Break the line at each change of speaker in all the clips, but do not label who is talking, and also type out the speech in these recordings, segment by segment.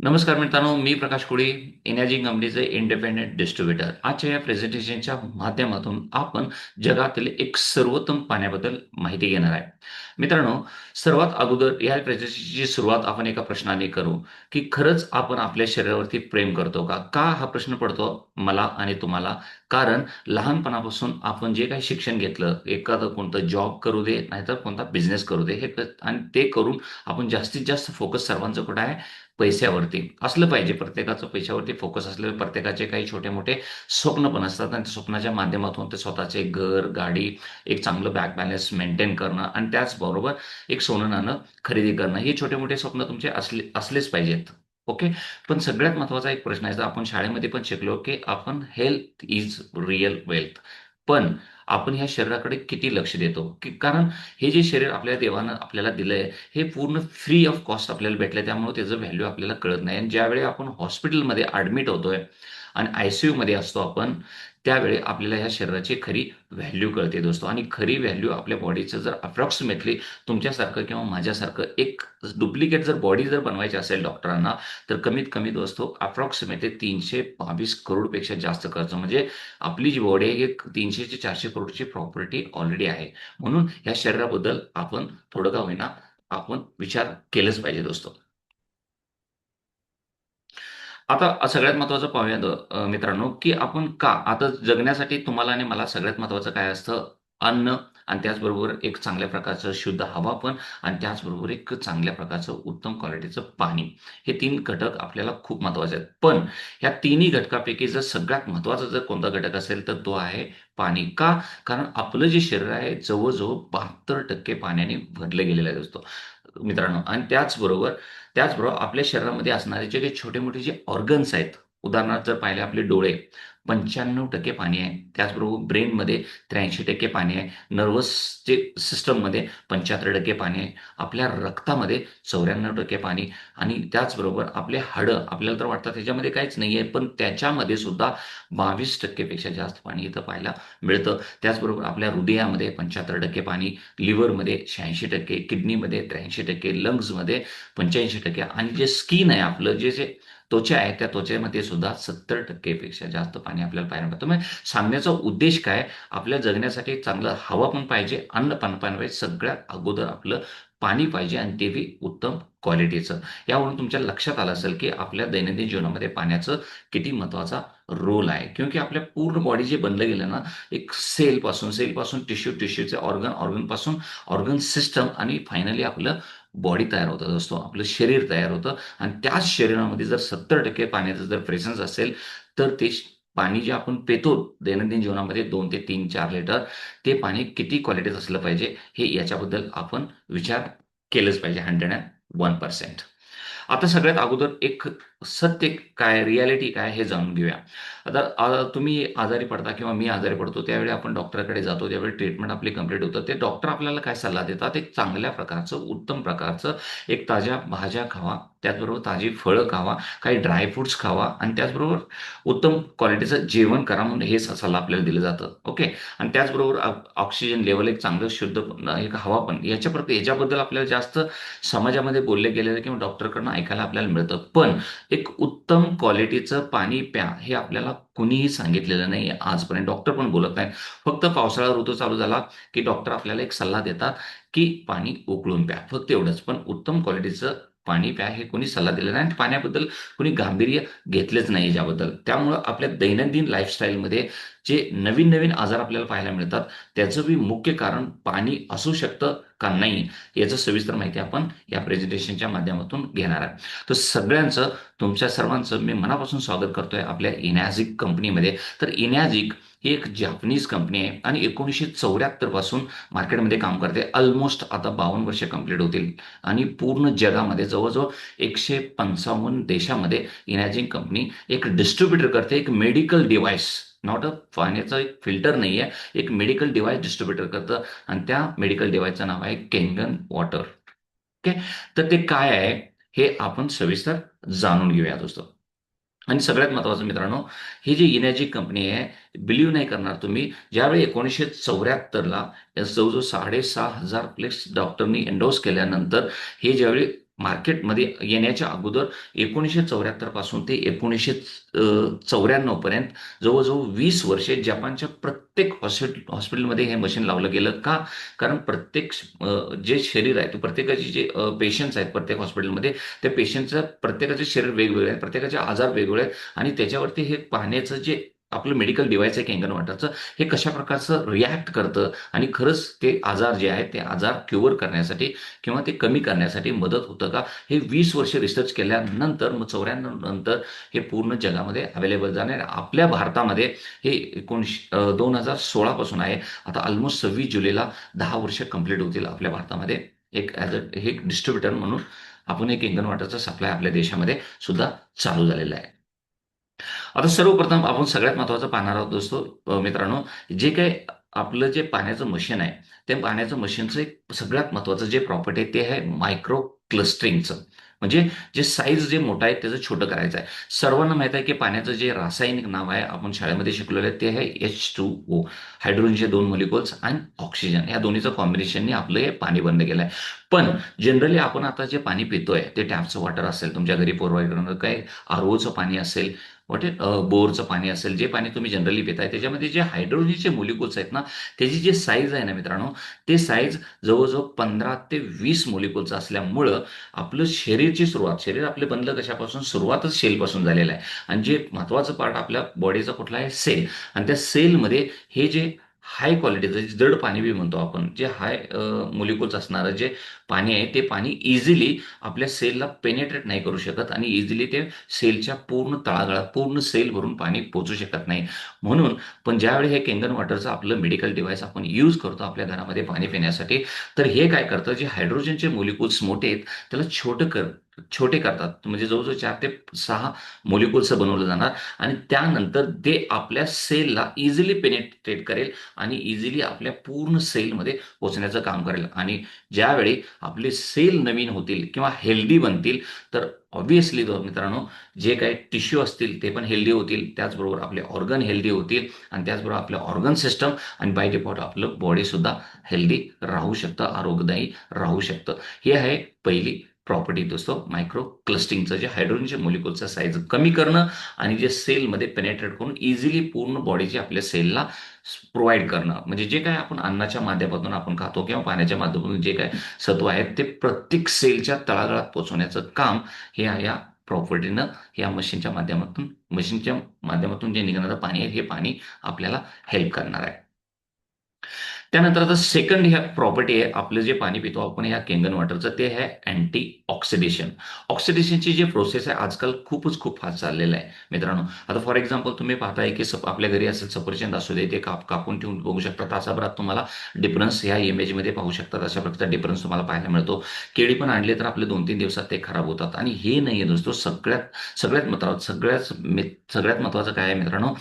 नमस्कार मित्रांनो, मी प्रकाश कोळी, एनर्जी कंपनीचे इंडिपेंडेंट डिस्ट्रीब्युटर. आजच्या या प्रेझेंटेशनच्या माध्यमातून आपण जगातील एक सर्वोत्तम पाण्याबद्दल माहिती घेणार आहे. मित्रांनो, सर्वात अगोदर या प्रेझेंटेशनची सुरुवात आपण एका प्रश्नाने करू, की खरंच आपण आपल्या शरीरावरती प्रेम करतो का? का हा प्रश्न पडतो मला आणि तुम्हाला? कारण लहानपणापासून आपण जे काही शिक्षण घेतलं, एखादं कोणतं जॉब करू दे, नाहीतर कोणता बिझनेस करू दे, आणि ते करून आपण जास्तीत जास्त फोकस सर्वांचं कुठं आहे? पैशावरती असलं पाहिजे. प्रत्येकाचं पैशावरती फोकस असलं, प्रत्येकाचे काही छोटे-मोठे स्वप्न पण असतात आणि त्या स्वप्नाच्या माध्यमातून ते स्वतःचे घर, गाडी, एक चांगलं बँक बॅलन्स मेंटेन करणं आणि त्याचबरोबर एक सोनं-नाणं खरेदी करणं. हे छोटे-मोठे स्वप्न तुमचे असलेच पाहिजेत. ओके. पण सगळ्यात महत्त्वाचा एक प्रश्न आहे, जर आपण शाळेमध्ये पण शिकलो, की आपण हेल्थ इज रिअल वेल्थ. पण आपण ह्या शरीराकडे किती लक्ष देतो? कारण हे जे शरीर आपल्या देवानं आपल्याला दिलंय, हे पूर्ण फ्री ऑफ कॉस्ट आपल्याला भेटलंय. त्यामुळे त्याचं व्हॅल्यू आपल्याला कळत नाही आणि ज्यावेळी आपण हॉस्पिटलमध्ये ॲडमिट होतोय आणि आय-सी-यूमध्ये असतो आपण, त्यावेळी आपल्याला ह्या शरीराची खरी व्हॅल्यू कळते दोस्तो. आणि खरी व्हॅल्यू आपल्या बॉडीचं जर अप्रॉक्सिमेटली तुमच्यासारखं किंवा माझ्यासारखं एक डुप्लिकेट जर बॉडी जर बनवायची असेल डॉक्टरांना, तर कमीत कमी दोस्तो अप्रॉक्सिमेटली 322 करोडपेक्षा जास्त खर्च. म्हणजे आपली जी बॉडी आहे, ही 300 ते 400 करोडची प्रॉपर्टी ऑलरेडी आहे. म्हणून ह्या शरीराबद्दल आपण थोडं का होईना आपण विचार केलंच पाहिजे दोस्तो. आता सगळ्यात महत्त्वाचं पाहूया मित्रांनो, की आपण का आता जगण्यासाठी तुम्हाला आणि मला सगळ्यात महत्त्वाचं काय असतं? अन्न आणि त्याचबरोबर एक चांगल्या प्रकारचं शुद्ध हवा पण आणि त्याचबरोबर एक चांगल्या प्रकारचं उत्तम क्वालिटीचं पाणी. हे 3 घटक आपल्याला खूप महत्त्वाचे आहेत. पण ह्या तिन्ही घटकापैकी जर सगळ्यात महत्त्वाचा जर कोणता घटक असेल, तर तो आहे पाणी. का? कारण आपलं जे शरीर आहे जवळ-जवळ 72% पाण्याने भरलं गेलेलं आहे दोस्तो मित्रांनो. आणि त्याचबरोबर आपल्या शरीरामध्ये असणारे जे काही छोटे-मोठे जे ऑर्गन्स आहेत, उदाहरणार्थ जर पाहिले आपले डोळे 95% पाणी आहे. त्याचबरोबर ब्रेनमध्ये 83% पाणी आहे. नर्व्हसचे सिस्टममध्ये 75% पाणी आहे. आपल्या रक्तामध्ये 94% पाणी आणि त्याचबरोबर आपले हाडं आपल्याला तर वाटतं त्याच्यामध्ये काहीच नाहीये, पण त्याच्यामध्ये सुद्धा 22% पेक्षा जास्त पाणी इथं पाहायला मिळतं. त्याचबरोबर आपल्या हृदयामध्ये 75% पाणी, लिव्हरमध्ये 86%, किडनीमध्ये 83%, लंग्समध्ये 85% आणि जे स्किन आहे आपलं, जे त्वचा आहे, त्या त्वचेमध्ये सुद्धा 70% पेक्षा जास्त पाणी आपल्याला पाहायला मिळतं. म्हणजे सांगण्याचा उद्देश काय? आपल्या जगण्यासाठी चांगलं हवा पण पाहिजे, अन्न पण पाहिजे. सगळ्यात अगोदर आपलं पाणी पाहिजे आणि ते बी उत्तम क्वालिटीचं. यावरून तुमच्या लक्षात आलं असेल, की आपल्या दैनंदिन जीवनामध्ये पाण्याचं किती महत्त्वाचा रोल आहे. क्योंकि आपल्या पूर्ण बॉडी जे बनलं गेलं ना, एक सेलपासून टिश्यू, टिश्यूचे ऑर्गन, ऑर्गनपासून ऑर्गन सिस्टम आणि फायनली आपलं बॉडी तयार होतं दोस्तो. आपलं शरीर तयार होतं आणि त्याच शरीरामध्ये जर 70% पाण्याचं जर प्रेझेन्स असेल, तर ते पाणी जे आपण पितो दैनंदिन जीवनामध्ये 2 ते 3, 4 लिटर, ते पाणी किती क्वालिटीचं असलं पाहिजे, हे याच्याबद्दल आपण विचार केलंच पाहिजे 101%. आता सगळ्यात अगोदर एक सत्य काय, रिॲलिटी काय हे जाणून घेऊया. आता तुम्ही आजारी पडता किंवा मी आजारी पडतो, त्यावेळी आपण डॉक्टरकडे जातो, त्यावेळी ट्रीटमेंट आपली कंप्लीट होतं. ते डॉक्टर आपल्याला काय सल्ला देतात, एक चांगल्या प्रकारचं, उत्तम प्रकारचं, एक ताज्या भाज्या खावा, त्याचबरोबर ताजी फळं खावा, काही ड्राय फ्रुट्स खावा आणि त्याचबरोबर उत्तम क्वालिटीचं जेवण करा म्हणून हे सल्ला आपल्याला दिलं जातं. ओके. आणि त्याचबरोबर ऑक्सिजन लेव्हल एक चांगलं शुद्ध एक हवा पण याच्याबद्दल आपल्याला जास्त समाजामध्ये बोलले गेलेलं किंवा डॉक्टरकडून ऐकायला आपल्याला मिळतं. पण एक उत्तम क्वालिटीचं पाणी प्या, हे आपल्याला कुणीही सांगितलेलं नाहीये आजपर्यंत. डॉक्टर पण बोलत नाहीत. फक्त पावसाळा ऋतू चालू झाला, की डॉक्टर आपल्याला एक सल्ला देतात, की पाणी उकळून प्या. फक्त एवढंच. पण उत्तम क्वालिटीचं पाणी प्या, हे कोणी सल्ला दिला नाही आणि पाण्याबद्दल कोणी गांभीर्य घेतलंच नाही याच्याबद्दल. त्यामुळं आपल्या दैनंदिन लाईफस्टाईलमध्ये जे नवीन-नवीन आजार आपल्याला पाहायला मिळतात, त्याचं बी मुख्य कारण पाणी असू शकतं का नाही, याचं सविस्तर माहिती आपण या प्रेझेंटेशनच्या माध्यमातून घेणार आहे. तर सगळ्यांचं, तुमच्या सर्वांचं मी मनापासून स्वागत करतोय आपल्या इनॅझिक कंपनीमध्ये. तर इनॅझिक ही एक जपानीज कंपनी आहे आणि 1974 पासून मार्केटमध्ये काम करते. अल्मोस्ट आता 52 वर्ष कंप्लीट होतील आणि पूर्ण जगामध्ये जवळ-जवळ 155 देशामध्ये इनॅझिक कंपनी एक डिस्ट्रिब्युटर करते. एक मेडिकल डिव्हाइस, नॉट पाण्याचं एक फिल्टर नाहीये, एक मेडिकल डिव्हाइस डिस्ट्रिब्युटर करतं आणि त्या मेडिकल डिव्हाइसचं नाव आहे केंगन वॉटर. ओके. तर ते काय आहे, हे आपण सविस्तर जाणून घेऊया दोस्तो. आणि सगळ्यात महत्त्वाचं मित्रांनो, ही जी इनर्जी कंपनी आहे, बिलीव्ह नाही करणार तुम्ही, ज्यावेळी 1974ला जवळ-जवळ 6,500 प्लस डॉक्टरनी एंडोर्स केल्यानंतर हे ज्यावेळी मार्केटमध्ये येण्याच्या अगोदर 1974 पासून ते 1994 पर्यंत जवळ-जवळ 20 वर्षे जपानच्या प्रत्येक हॉस्पिटलमध्ये हे मशीन लावलं गेलं. का? कारण प्रत्येक जे शरीर आहे, ते प्रत्येकाचे जे पेशंट्स आहेत प्रत्येक हॉस्पिटलमध्ये, त्या पेशंटचं प्रत्येकाचे शरीर वेगवेगळे आहे, प्रत्येकाचे आजार वेगवेगळे आहेत आणि त्याच्यावरती हे पाहण्याचं जे आपलं मेडिकल डिव्हाइस आहे कॅंगन वॉटरचं, हे कशा प्रकारचं रिएक्ट करतं आणि खरंच ते आजार जे आहेत, ते आजार क्युअर करण्यासाठी किंवा ते कमी करण्यासाठी मदत होतं का? हे 20 वर्ष रिसर्च केल्यानंतर मग 94 नंतर हे पूर्ण जगामध्ये अवेलेबल झालं आणि आपल्या भारतामध्ये हे 2016 पासून आहे. आता ऑलमोस्ट 26 जुलैला 10 वर्ष कंप्लीट होतील आपल्या भारतामध्ये. एक ॲज अ हे डिस्ट्रिब्युटर म्हणून आपण एक इंधन वॉटरचा सप्लाय आपल्या देशामध्ये सुद्धा चालू झालेला आहे. आता सर्वप्रथम आपण सगळ्यात महत्त्वाचं पाहणार आहोत मित्रांनो, जे काही आपलं जे पाण्याचं मशीन आहे, त्या पाण्याचं मशीनचं एक सगळ्यात महत्त्वाचं जे प्रॉपर्टी आहे, ते आहे मायक्रो क्लस्टरिंगचं. म्हणजे जे साईज जे मोठं आहे, त्याचं छोटं करायचं आहे. सर्वांना माहीत आहे, की पाण्याचं जे रासायनिक नाव आहे, आपण शाळेमध्ये शिकलेलं आहे, ते आहे H2O. हायड्रोजनचे 2 मोलिक्युल्स आणि ऑक्सिजन या दोन्हीचं कॉम्बिनेशनने आपलं हे पाणी बंद केलं आहे. पण जनरली आपण आता जे पाणी पितोय, ते टॅपचं वॉटर असेल, तुमच्या घरी प्रोव्हाइड करणारं काही आर-ओचं पाणी असेल, बोरचं पाणी असेल, जे पाणी तुम्ही जनरली पिताय, त्याच्यामध्ये जे हायड्रोजनचे मोलिक्युल्स आहेत ना, त्याची जी साईज आहे ना मित्रांनो, ते साईज जवळ-जवळ 15 ते 20 मोलिक्युल्स असल्यामुळं आपलं शरीर आपले बनलं कशापासून? सुरुवातच सेलपासून झालेलं आहे. आणि जे महत्त्वाचं पार्ट आपल्या बॉडीचा कुठला आहे? सेल. आणि त्या सेलमध्ये हे जे हाय क्वालिटीचं जे जड पाणी बी म्हणतो आपण, जे हाय मोलिक्युल्स असणारं जे पाणी आहे, ते पाणी इझिली आपल्या सेलला पेनिट्रेट नाही करू शकत आणि इझिली ते सेलच्या पूर्ण तळागाळात पूर्ण सेल भरून पाणी पोहोचू शकत नाही. म्हणून पण ज्यावेळी हे केंगन वॉटरचं आपलं मेडिकल डिव्हाइस आपण यूज करतो आपल्या घरामध्ये पाणी पिण्यासाठी, तर हे काय करतं, जे हायड्रोजनचे मोलिक्युल्स मोठे आहेत, त्याला छोटे करतात. म्हणजे जवळ-जवळ 4 ते 6 मोलिक्युल्सचं बनवलं जाणार आणि त्यानंतर ते आपल्या सेलला इझिली पेनिट्रेट करेल आणि इझिली आपल्या पूर्ण सेलमध्ये पोहोचण्याचं काम करेल आणि ज्यावेळी आपले सेल नवीन होतील किंवा हेल्दी बनतील, तर ऑब्व्हियसली मित्रांनो, जे काही टिश्यू असतील ते पण हेल्दी होतील. त्याचबरोबर आपले ऑर्गन हेल्दी होतील आणि त्याचबरोबर आपलं ऑर्गन सिस्टम आणि बाय डिफॉल्ट आपलं बॉडीसुद्धा हेल्दी राहू शकतं, आरोग्यदायी राहू शकतं. ही आहे पहिली प्रॉपर्टी मायक्रो क्लस्टरिंगचं, जे हायड्रोजनच्या मोलिक्युलचा साईज कमी करणं आणि जे सेलमध्ये पेनेट्रेट करून इझिली पूर्ण बॉडीचे आपल्या सेलला प्रोव्हाईड करणं. म्हणजे जे काही आपण अन्नाच्या माध्यमातून आपण खातो किंवा पाण्याच्या माध्यमातून जे काही सत्व आहेत, ते प्रत्येक सेलच्या तळागाळात पोहोचवण्याचं काम हे या प्रॉपर्टीनं या मशीनच्या माध्यमातून जे निघणारं पाणी आहे, हे पाणी आपल्याला हेल्प करणार आहे. त्यानंतर आता सेकंड ह्या प्रॉपर्टी आहे, आपलं जे पाणी पितो आपण या केंगन वॉटरचं, ते आहे अँटी ऑक्सिडेशन. ऑक्सिडेशनची जी प्रोसेस आहे आजकाल खूप फास्ट चाललेलं आहे मित्रांनो. आता फॉर एक्झाम्पल तुम्ही पाहताय की आपल्या घरी असेल सफरचंद असू दे, ते कापून ठेवून बघू शकता. तासाभरात तुम्हाला डिफरन्स ह्या इमेजमध्ये पाहू शकतात. अशा प्रकारचा डिफरन्स तुम्हाला पाहायला मिळतो. केळी पण आणले तर आपले 2-3 दिवसात ते खराब होतात आणि हे नाहीये दोस्तो सगळ्यात महत्त्वाचं सगळ्यात महत्त्वाचं काय आहे मित्रांनो,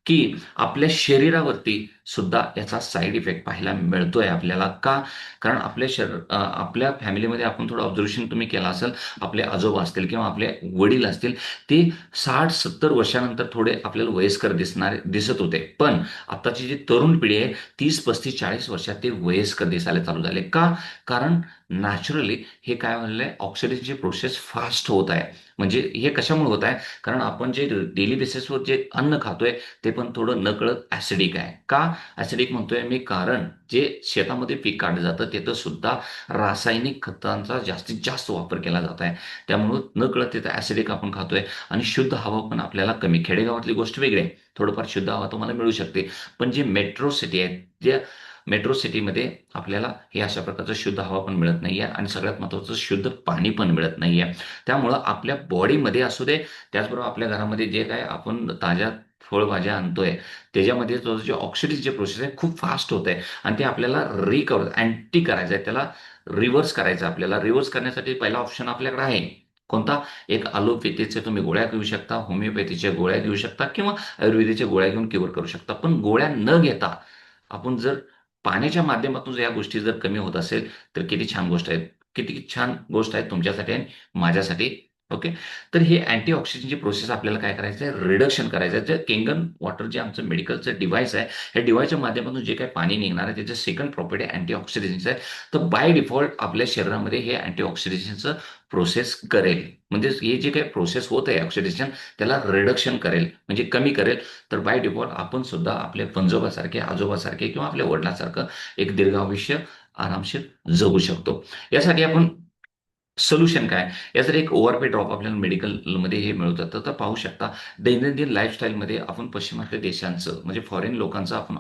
की आपल्या शरीरावरती सुद्धा याचा साइड इफेक्ट पाहायला मिळतोय आपल्याला. का? कारण आपल्या फॅमिलीमध्ये आपण थोडं ऑब्झर्वेशन तुम्ही केलं असेल, आपले आजोबा असतील किंवा आपले वडील असतील, ते 60-70 वर्षानंतर थोडे आपल्याला वयस्कर दिसत होते. पण आत्ताची जी तरुण पिढी आहे, 30-35-40 वर्षात ते वयस्कर दिसायला चालू झाले. का? कारण नॅचरली हे काय झालेलं ऑक्सिडेशनची प्रोसेस फास्ट होत आहे. म्हणजे हे कशामुळे होत आहे? कारण आपण जे डेली बेसिसवर जे अन्न खातोय, ते पण थोडं नकळत ॲसिडिक आहे. का ॲसिडिक म्हणतोय मी? कारण जे शेतामध्ये पीक काढलं जातं, तिथं सुद्धा रासायनिक खतांचा जास्तीत जास्त वापर केला जात आहे. त्यामुळं नकळत तिथं ॲसिडिक आपण खातोय आणि शुद्ध हवा पण आपल्याला कमी. खेडेगावातली गोष्ट वेगळी आहे. थोडंफार शुद्ध हवा तुम्हाला मिळू शकते. पण जे मेट्रो सिटी आहेत, त्या मेट्रो सिटीमध्ये आपल्याला हे अशा प्रकारचं शुद्ध हवा पण मिळत नाहीये आणि सगळ्यात महत्त्वाचं शुद्ध पाणी पण मिळत नाहीये. त्यामुळं आपल्या बॉडीमध्ये असू दे, त्याचबरोबर आपल्या घरामध्ये जे काही आपण ताज्या फळभाज्या आणतोय, त्याच्यामध्ये तो जे ऑक्सिडाइजची प्रोसेस आहे खूप फास्ट होत आहे आणि ते आपल्याला अँटी करायचं आहे. त्याला रिव्हर्स करायचं आहे आपल्याला. रिव्हर्स करण्यासाठी पहिला ऑप्शन आपल्याकडे आहे. कोणता? एक ॲलोपॅथीचे तुम्ही गोळ्या घेऊ शकता, होमिओपॅथीच्या गोळ्या घेऊ शकता किंवा आयुर्वेदाच्या गोळ्या घेऊन क्युअर करू शकता. पण गोळ्या न घेता आपण जर पाण्याच्या माध्यमातून जर या गोष्टी जर कमी होत असेल, तर किती छान गोष्ट आहे. किती छान गोष्ट आहे तुमच्यासाठी आणि माझ्यासाठी. ओके. तर हे अँटी ऑक्सिजनची प्रोसेस आपल्याला काय करायचं आहे? रिडक्शन करायचं आहे. जे केंगन वॉटर जे आमचं मेडिकलचं डिव्हाइस आहे, या डिव्हाइसच्या माध्यमातून जे काही पाणी निघणार आहे, त्याचं सेकंड प्रॉपर्टी अँटी ऑक्सिडंटचं आहे. तर बाय डिफॉल्ट आपल्या शरीरामध्ये हे अँटी ऑक्सिडंटचं प्रोसेस करेल. म्हणजे हे जे काही प्रोसेस होत आहे ऑक्सिडेशन, त्याला रिडक्शन करेल, म्हणजे कमी करेल. तर बाय डिफॉल्ट आपण सुद्धा आपल्या पणजोबासारखे, आजोबासारखे किंवा आपल्या वडिलांसारखं एक दीर्घायुष्य आरामशीर जगू शकतो. यासाठी आपण सोल्युशन काय? यासाठी एक ओआरपी ड्रॉप आपल्याला मेडिकलमध्ये हे मिळून जातं. तर पाहू शकता, दैनंदिन लाईफस्टाईलमध्ये आपण पश्चिमात्य देशांचं म्हणजे फॉरेन लोकांचं आपण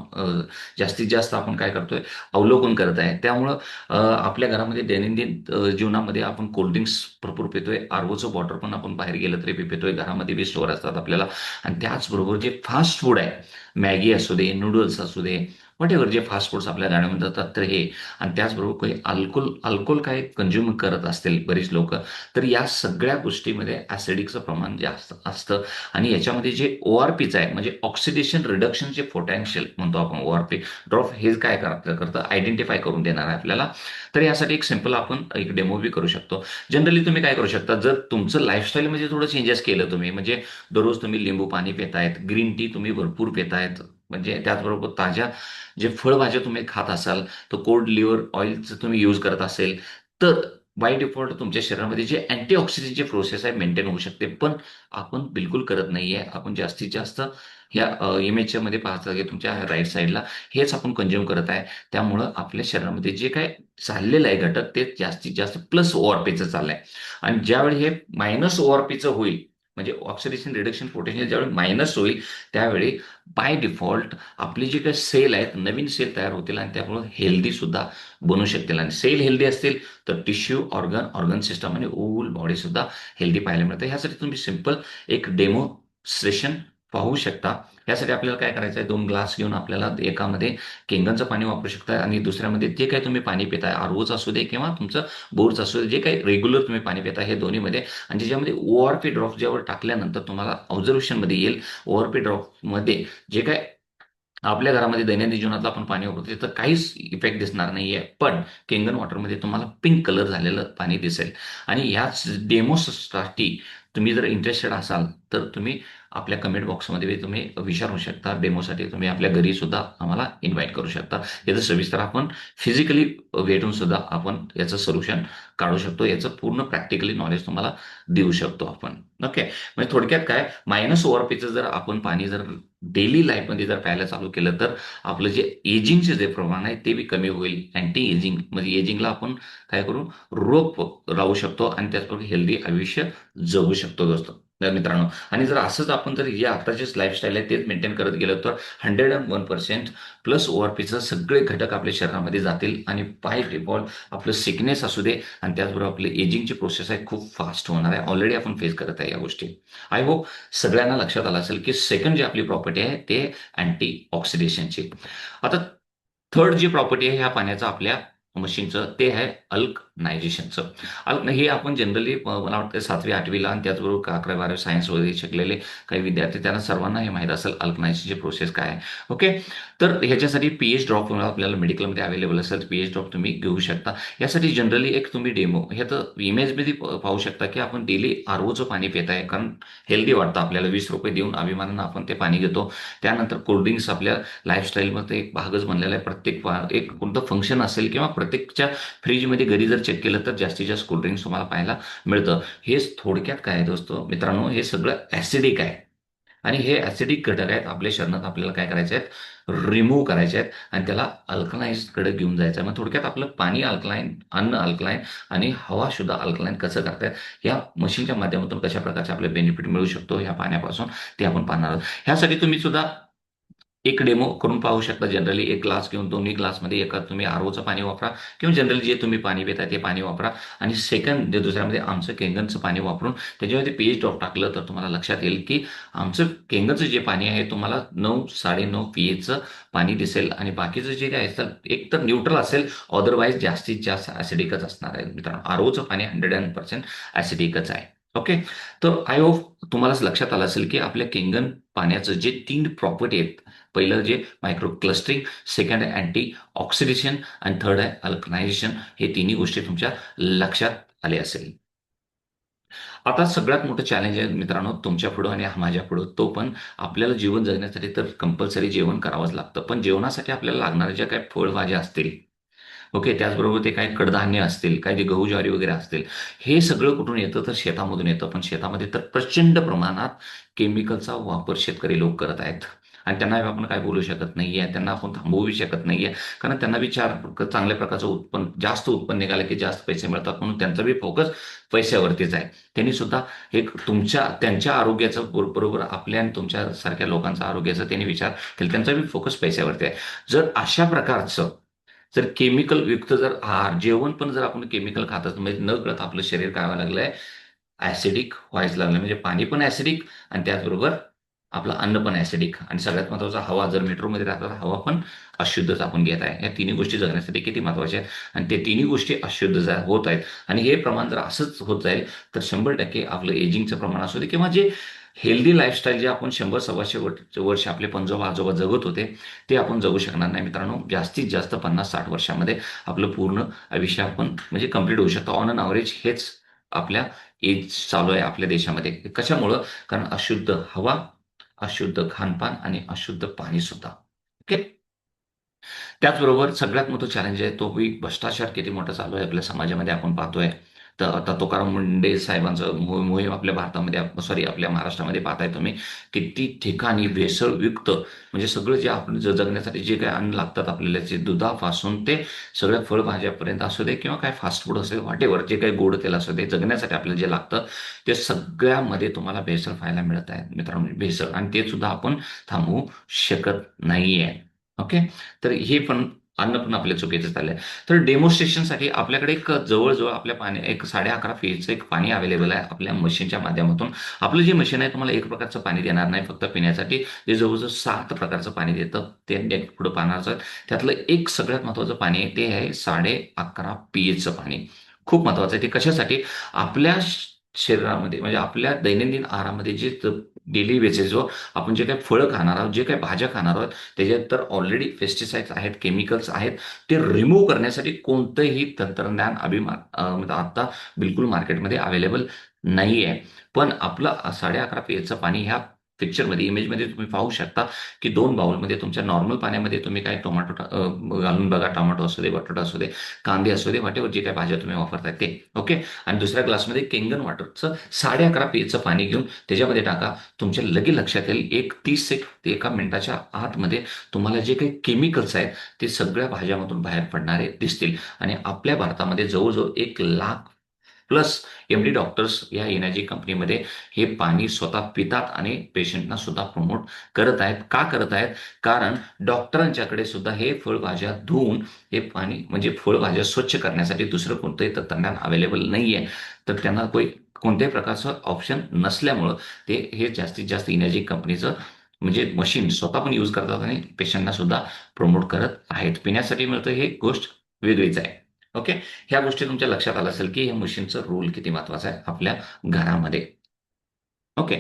जास्तीत जास्त आपण काय करतोय, अवलोकन करत आहे. त्यामुळं आपल्या घरामध्ये दैनंदिन जीवनामध्ये आपण कोल्ड्रिंक्स भरपूर पितोय. आरओचं वॉटर पण आपण बाहेर गेलं तरी पितोय. घरामध्ये बी स्टोअर असतात आपल्याला. आणि त्याचबरोबर जे फास्ट फूड आहे, मॅगी असू दे, नूडल्स असू दे, व्हॉटएव्हर जे फास्ट फूड्स आपल्या गाड्यामध्ये जातात, तर हे आणि त्याचबरोबर काही अल्कोहोल अल्कोहोल काय कंझ्युम करत असतील बरीच लोकं, तर या सगळ्या गोष्टीमध्ये ॲसिडिकचं प्रमाण जास्त असतं. आणि याच्यामध्ये जे ओ-आर-पीचं आहे, म्हणजे ऑक्सिडेशन रिडक्शनचे पोटॅन्शियल म्हणतो आपण ओ-आर-पी ड्रॉप, हे काय करतं आयडेंटिफाय करून देणार आहे आपल्याला. तर यासाठी एक सिंपल आपण एक डेमो बी करू शकतो. जनरली तुम्ही काय करू शकता, जर तुमचं लाईफस्टाईलमध्ये थोडं चेंजेस केलं तुम्ही, म्हणजे दररोज तुम्ही लिंबू पाणी पितायत, ग्रीन टी तुम्ही भरपूर पितायत, म्हणजे त्याचबरोबर ताज्या जे फळभाज्या तुम्ही खात असाल, तर कोल्ड लिव्हर ऑइलचं तुम्ही यूज करत असेल, तर बाय डिफॉल्ट तुमच्या शरीरामध्ये जे अँटीऑक्सिडंटची प्रोसेस आहे मेंटेन होऊ शकते. पण आपण बिलकुल करत नाहीये. आपण जास्तीत जास्त ह्या इमेजच्या मध्ये पाहता की तुमच्या राईट साईडला हेच आपण कंझ्युम करत आहे. त्यामुळं आपल्या शरीरामध्ये जे काही चाललेलं आहे घटक, ते जास्तीत जास्त प्लस ओआरपीचं चाललंय. आणि ज्यावेळी हे मायनस ओआरपीचं होईल, म्हणजे ऑक्सिडेशन रिडक्शन पोटेन्शियल ज्यावेळी मायनस होईल, त्यावेळी बाय डिफॉल्ट आपले जे काही सेल आहेत, नवीन सेल तयार होतील आणि त्यामुळे हेल्दी सुद्धा बनू शकतील. आणि सेल हेल्दी असतील तर टिश्यू, ऑर्गन सिस्टम आणि ओव्हल बॉडी सुद्धा हेल्दी पाहायला मिळतं. ह्यासाठी तुम्ही सिंपल एक डेमॉन्स्ट्रेशन पाहू शकता. यासाठी आपल्याला काय करायचं आहे, 2 ग्लास घेऊन आपल्याला एकामध्ये केंगनचं पाणी वापरू शकता आणि दुसऱ्यामध्ये जे काही तुम्ही पाणी पिताय, आरओचं असू दे किंवा तुमचं बोरचं असू दे, जे काही रेग्युलर तुम्ही पाणी पिताय, हे दोन्हीमध्ये आणि त्याच्यामध्ये ओ-आर-पी ड्रॉप ज्यावर टाकल्यानंतर तुम्हाला ऑब्झर्वेशनमध्ये येईल, ओ-आर-पी ड्रॉपमध्ये जे काही आपल्या घरामध्ये दैनंदिन जीवनात आपण पाणी वापरतो तिथं काहीच इफेक्ट दिसणार नाहीये. पण केंगन वॉटरमध्ये तुम्हाला पिंक कलर झालेलं पाणी दिसेल. आणि ह्याच डेमोसाठी तुम्ही जर इंटरेस्टेड असाल, तर तुम्ही आपल्या कमेंट बॉक्समध्ये तुम्ही विचारू शकता. डेमोसाठी तुम्ही आपल्या घरी सुद्धा आम्हाला इन्व्हाइट करू शकता. याचं सविस्तर आपण फिजिकली भेटून सुद्धा आपण याचं सोल्युशन काढू शकतो. याचं पूर्ण प्रॅक्टिकली नॉलेज तुम्हाला देऊ शकतो आपण. ओके. म्हणजे थोडक्यात काय, मायनस ओआरपीचं जर आपण पाणी जर डेली लाईफमध्ये जर प्यायला चालू केलं, तर आपलं जे एजिंगचे जे प्रमाण आहे ते बी कमी होईल. अँटी एजिंग म्हणजे एजिंगला आपण काय करू, रोग राहू शकतो आणि त्याचबरोबर हेल्दी आयुष्य जगू शकतो मित्रांनो. आणि जर असंच आपण जर जे आताचेच लाईफस्टाईल आहे तेच मेंटेन करत गेलो, तर 101% प्लस ओआरपीचं सगळे घटक आपल्या शरीरामध्ये जातील आणि बाय डिफॉल्ट आपलं सिकनेस असू दे आणि त्याचबरोबर आपली एजिंगची प्रोसेस आहे खूप फास्ट होणार आहे. ऑलरेडी आपण फेस करत आहे या गोष्टी. आय होप सगळ्यांना लक्षात आलं असेल की सेकंड जी आपली प्रॉपर्टी आहे ते अँटी ऑक्सिडेशनची. आता थर्ड जी प्रॉपर्टी आहे ह्या पाण्याचं आपल्या मशीनचं, ते आहे अल्कनायझेशनचं. हे आपण जनरली मला वाटतं 7वी 8वीला आणि त्याचबरोबर 11वी 12वी सायन्स वगैरे शिकलेले काही विद्यार्थी, त्यांना सर्वांना हे माहीत असेल अल्कनायझेशनची प्रोसेस काय आहे. ओके. तर ह्याच्यासाठी पीएच ड्रॉप आपल्याला मेडिकलमध्ये अवेलेबल असेल, पीएच ड्रॉप तुम्ही घेऊ शकता. यासाठी जनरली एक तुम्ही डेमो हे तर इमेजमध्ये पाहू शकता की आपण डेली आरओचं पाणी पित आहे, कारण हेल्दी वाटतं आपल्याला. ₹20 देऊन अभिमानानं आपण ते पाणी घेतो. त्यानंतर कोल्ड्रिंक्स आपल्या लाईफस्टाईलमध्ये एक भागच बनलेला आहे. प्रत्येक एक कोणतं फंक्शन असेल किंवा प्रत्येकच्या फ्रीजमध्ये घरी जर चेक केलं तर जास्तीत जास्त कोल्ड्रिंक्स तुम्हाला पाहायला मिळतं. हेच थोडक्यात काय आहे मित्रांनो, हे सगळं ॲसिडिक आहे. आणि हे ॲसिडिक घटक आहेत आपल्या शरीरात, आपल्याला काय करायचे आहेत, रिमूव्ह करायचे आहेत आणि त्याला अल्कलाइन्सकडे घेऊन जायचं आहे. मग थोडक्यात आपलं पाणी अल्कलाईन, अन्न अल्कलाईन आणि हवा सुद्धा अल्कलाईन कसं करतायत, या मशीनच्या माध्यमातून कशा प्रकारचे आपले बेनिफिट मिळू शकतो ह्या पाण्यापासून, ते आपण पाहणार आहोत. ह्यासाठी तुम्ही सुद्धा एक डेमो करून पाहू शकता. जनरली एक ग्लास घेऊन दोन्ही ग्लासमध्ये एका तुम्ही आरओचं पाणी वापरा किंवा जनरली जे तुम्ही पाणी पिताय ते पाणी वापरा. आणि सेकंड जे दुसऱ्यामध्ये आमचं केंगनचं पाणी वापरून त्याच्यावरती पीएच ड्रॉप टाकलं, तर तुम्हाला लक्षात येईल की आमचं केंगनचं जे पाणी आहे तुम्हाला 9 9.5 पीएचचं पाणी दिसेल आणि बाकीचं जे काय असेल एक तर न्यूट्रल असेल, अदरवाईज जास्तीत जास्त ॲसिडिकच असणार आहे. मित्रांनो, आरओचं पाणी 100% ॲसिडिकच आहे. ओके. तर आय होप तुम्हालाच लक्षात आलं असेल की आपल्या केंगन पाण्याचं जे 3 प्रॉपर्टी आहेत, पहिलं जे मायक्रो क्लस्टरिंग, सेकंड आहे अँटी ऑक्सिडेशन आणि थर्ड आहे अल्कनायझेशन, हे तिन्ही गोष्टी तुमच्या लक्षात आले असेल. आता सगळ्यात मोठं चॅलेंज आहे मित्रांनो तुमच्या पुढं आणि माझ्या पुढं, तो पण आपल्याला जीवन जगण्यासाठी तर कंपल्सरी जेवण करावंच लागतं. पण जेवणासाठी आपल्याला लागणाऱ्या ज्या काही फळभाज्या असतील, ओके. त्याचबरोबर ते काही कडधान्य असतील, काही जे गहू ज्वारी वगैरे असतील, हे सगळं कुठून येतं तर शेतामधून येतं. पण शेतामध्ये तर प्रचंड प्रमाणात केमिकलचा वापर शेतकरी लोक करत आहेत. आणि त्यांना आपण काय बोलू शकत नाहीये, त्यांना आपण थांबवू शकत नाहीये. कारण त्यांना विचार चांगल्या प्रकारचं उत्पन्न, जास्त उत्पन्न निघालं की जास्त पैसे मिळतात, म्हणून त्यांचा बी फोकस पैशावरतीच आहे. त्यांनी सुद्धा एक त्यांच्या आरोग्याचं बरोबर आपल्या आणि तुमच्यासारख्या लोकांचा आरोग्याचा त्यांनी विचार केला. त्यांचा बी फोकस पैशावरती आहे. जर अशा प्रकारचं जर केमिकल युक्त जर आहार, जेवण पण जर आपण केमिकल खात असतो, म्हणजे न कळत आपलं शरीर काय व्हायला लागलंय, ॲसिडिक व्हायला लागलं. म्हणजे पाणी पण ॲसिडिक आणि त्याचबरोबर आपलं अन्न पण ॲसिडिक आणि सगळ्यात महत्त्वाचा हवा. जर मेट्रोमध्ये राहतात, हवा पण अशुद्धच आपण घेत आहे. या तिन्ही गोष्टी जगण्यासाठी किती महत्त्वाच्या आहेत आणि ते तिन्ही गोष्टी अशुद्ध होत आहेत. आणि हे प्रमाण जर असंच होत जाईल तर 100% आपलं एजिंगचं प्रमाण असू दे किंवा जे हेल्दी लाईफस्टाईल जे आपण 100-125 वर्ष आपले पणजोबा आजोबा जगत होते, ते आपण जगू शकणार नाही मित्रांनो. जास्तीत जास्त 50-60 वर्षामध्ये आपलं पूर्ण आयुष्य आपण म्हणजे कंप्लीट होऊ शकतो. ऑन अन ॲव्हरेज हेच आपल्या एज चालू आहे आपल्या देशामध्ये. कशामुळं? कारण अशुद्ध हवा, अशुद्ध खानपान आणि अशुद्ध पाणी सुद्धा. ओके. त्याचबरोबर सगळ्यात मोठं चॅलेंज आहे तो की भ्रष्टाचार किती मोठा चालू आहे आपल्या समाजामध्ये आपण पाहतोय. तर आता तुकाराम मुंडे साहेबांचं मोहीम आपल्या भारतामध्ये, सॉरी आपल्या महाराष्ट्रामध्ये पाहताय तुम्ही. किती ठिकाणी भेसळयुक्त म्हणजे सगळं जे आपण जगण्यासाठी जे काही अन्न लागतात आपल्याला, जे दुधापासून ते सगळ्या फळभाज्यापर्यंत असू दे किंवा काय फास्ट फूड असेल, व्हॉटेव्हर जे काही गोड तेल असू दे, जगण्यासाठी आपल्याला जे लागतं ते सगळ्यामध्ये तुम्हाला भेसळ पाहायला मिळत आहे मित्रांनो. भेसळ आणि ते सुद्धा आपण थांबवू शकत नाहीये. ओके. तर हे पण अन्न पण आपल्या चुकीचं चाललंय. तर डेमॉन्स्ट्रेशनसाठी आपल्याकडे एक जवळ-जवळ आपल्या पाणी एक 11.5 पीएचं एक पाणी अवेलेबल आहे आपल्या मशीनच्या माध्यमातून. आपलं जे मशीन आहे तुम्हाला एक प्रकारचं पाणी देणार नाही फक्त पिण्यासाठी. ते जवळ-जवळ 7 प्रकारचं पाणी देतं. ते पुढे पाहणार. त्यातलं एक सगळ्यात महत्त्वाचं पाणी आहे ते आहे 11.5 पीएचं पाणी. खूप महत्त्वाचं आहे ते कशासाठी? आपल्या शरीरामध्ये म्हणजे आपल्या दैनंदिन आहारामध्ये जे डेली बेसिसवर आपण जे काही फळं खाणार आहोत, जे काही भाज्या खाणार आहोत, त्याच्यात तर ऑलरेडी पेस्टिसाइड्स आहेत, केमिकल्स आहेत. ते रिमूव्ह करण्यासाठी कोणतंही तंत्रज्ञान म्हणजे आता बिलकुल मार्केटमध्ये अवेलेबल नाही आहे. पण आपलं 11.5 पीएचं पाणी ह्या पिक्चरमध्ये, इमेजमध्ये तुम्ही पाहू शकता, की 2 बाउलमध्ये तुमच्या नॉर्मल पाण्यामध्ये तुम्ही काय टोमॅटो घालून बघा. टोमॅटो असू दे, बटाटा असू दे, कांदे असू दे, व्हॉटेव्हर जे काही भाज्या तुम्ही वापरताय ते. ओके. आणि दुसऱ्या ग्लासमध्ये केंगन वॉटरचं 11.5 पीएचं पाणी घेऊन त्याच्यामध्ये टाका. तुमच्या लगेच लक्षात येईल एक 30 ते एका मिनिटाच्या आतमध्ये तुम्हाला जे काही केमिकल्स आहेत ते सगळ्या भाज्यामधून बाहेर पडणारे दिसतील. आणि आपल्या भारतामध्ये जवळ-जवळ 1,00,000 प्लस एम-डी डॉक्टर्स या एनर्जी कंपनीमध्ये हे पाणी स्वतः पितात आणि पेशंटना सुद्धा प्रमोट करत आहेत. का करत आहेत? कारण डॉक्टरांच्याकडे सुद्धा हे फळभाज्या धुवून हे पाणी म्हणजे फळभाज्या स्वच्छ करण्यासाठी दुसरं कोणतंही तंत्रज्ञान अवेलेबल नाहीये. तर त्यांना कोणत्याही प्रकारचं ऑप्शन नसल्यामुळं ते हे जास्तीत जास्त एनर्जी कंपनीचं म्हणजे मशीन स्वतः पण यूज करतात आणि पेशंटना सुद्धा प्रमोट करत आहेत. पिण्यासाठी मिळतं हे गोष्ट वेगळीच आहे. ओके. ह्या गोष्टी तुमच्या लक्षात आलं असेल, की हे मशीनचं रोल किती महत्वाचा आहे आपल्या घरामध्ये. ओके.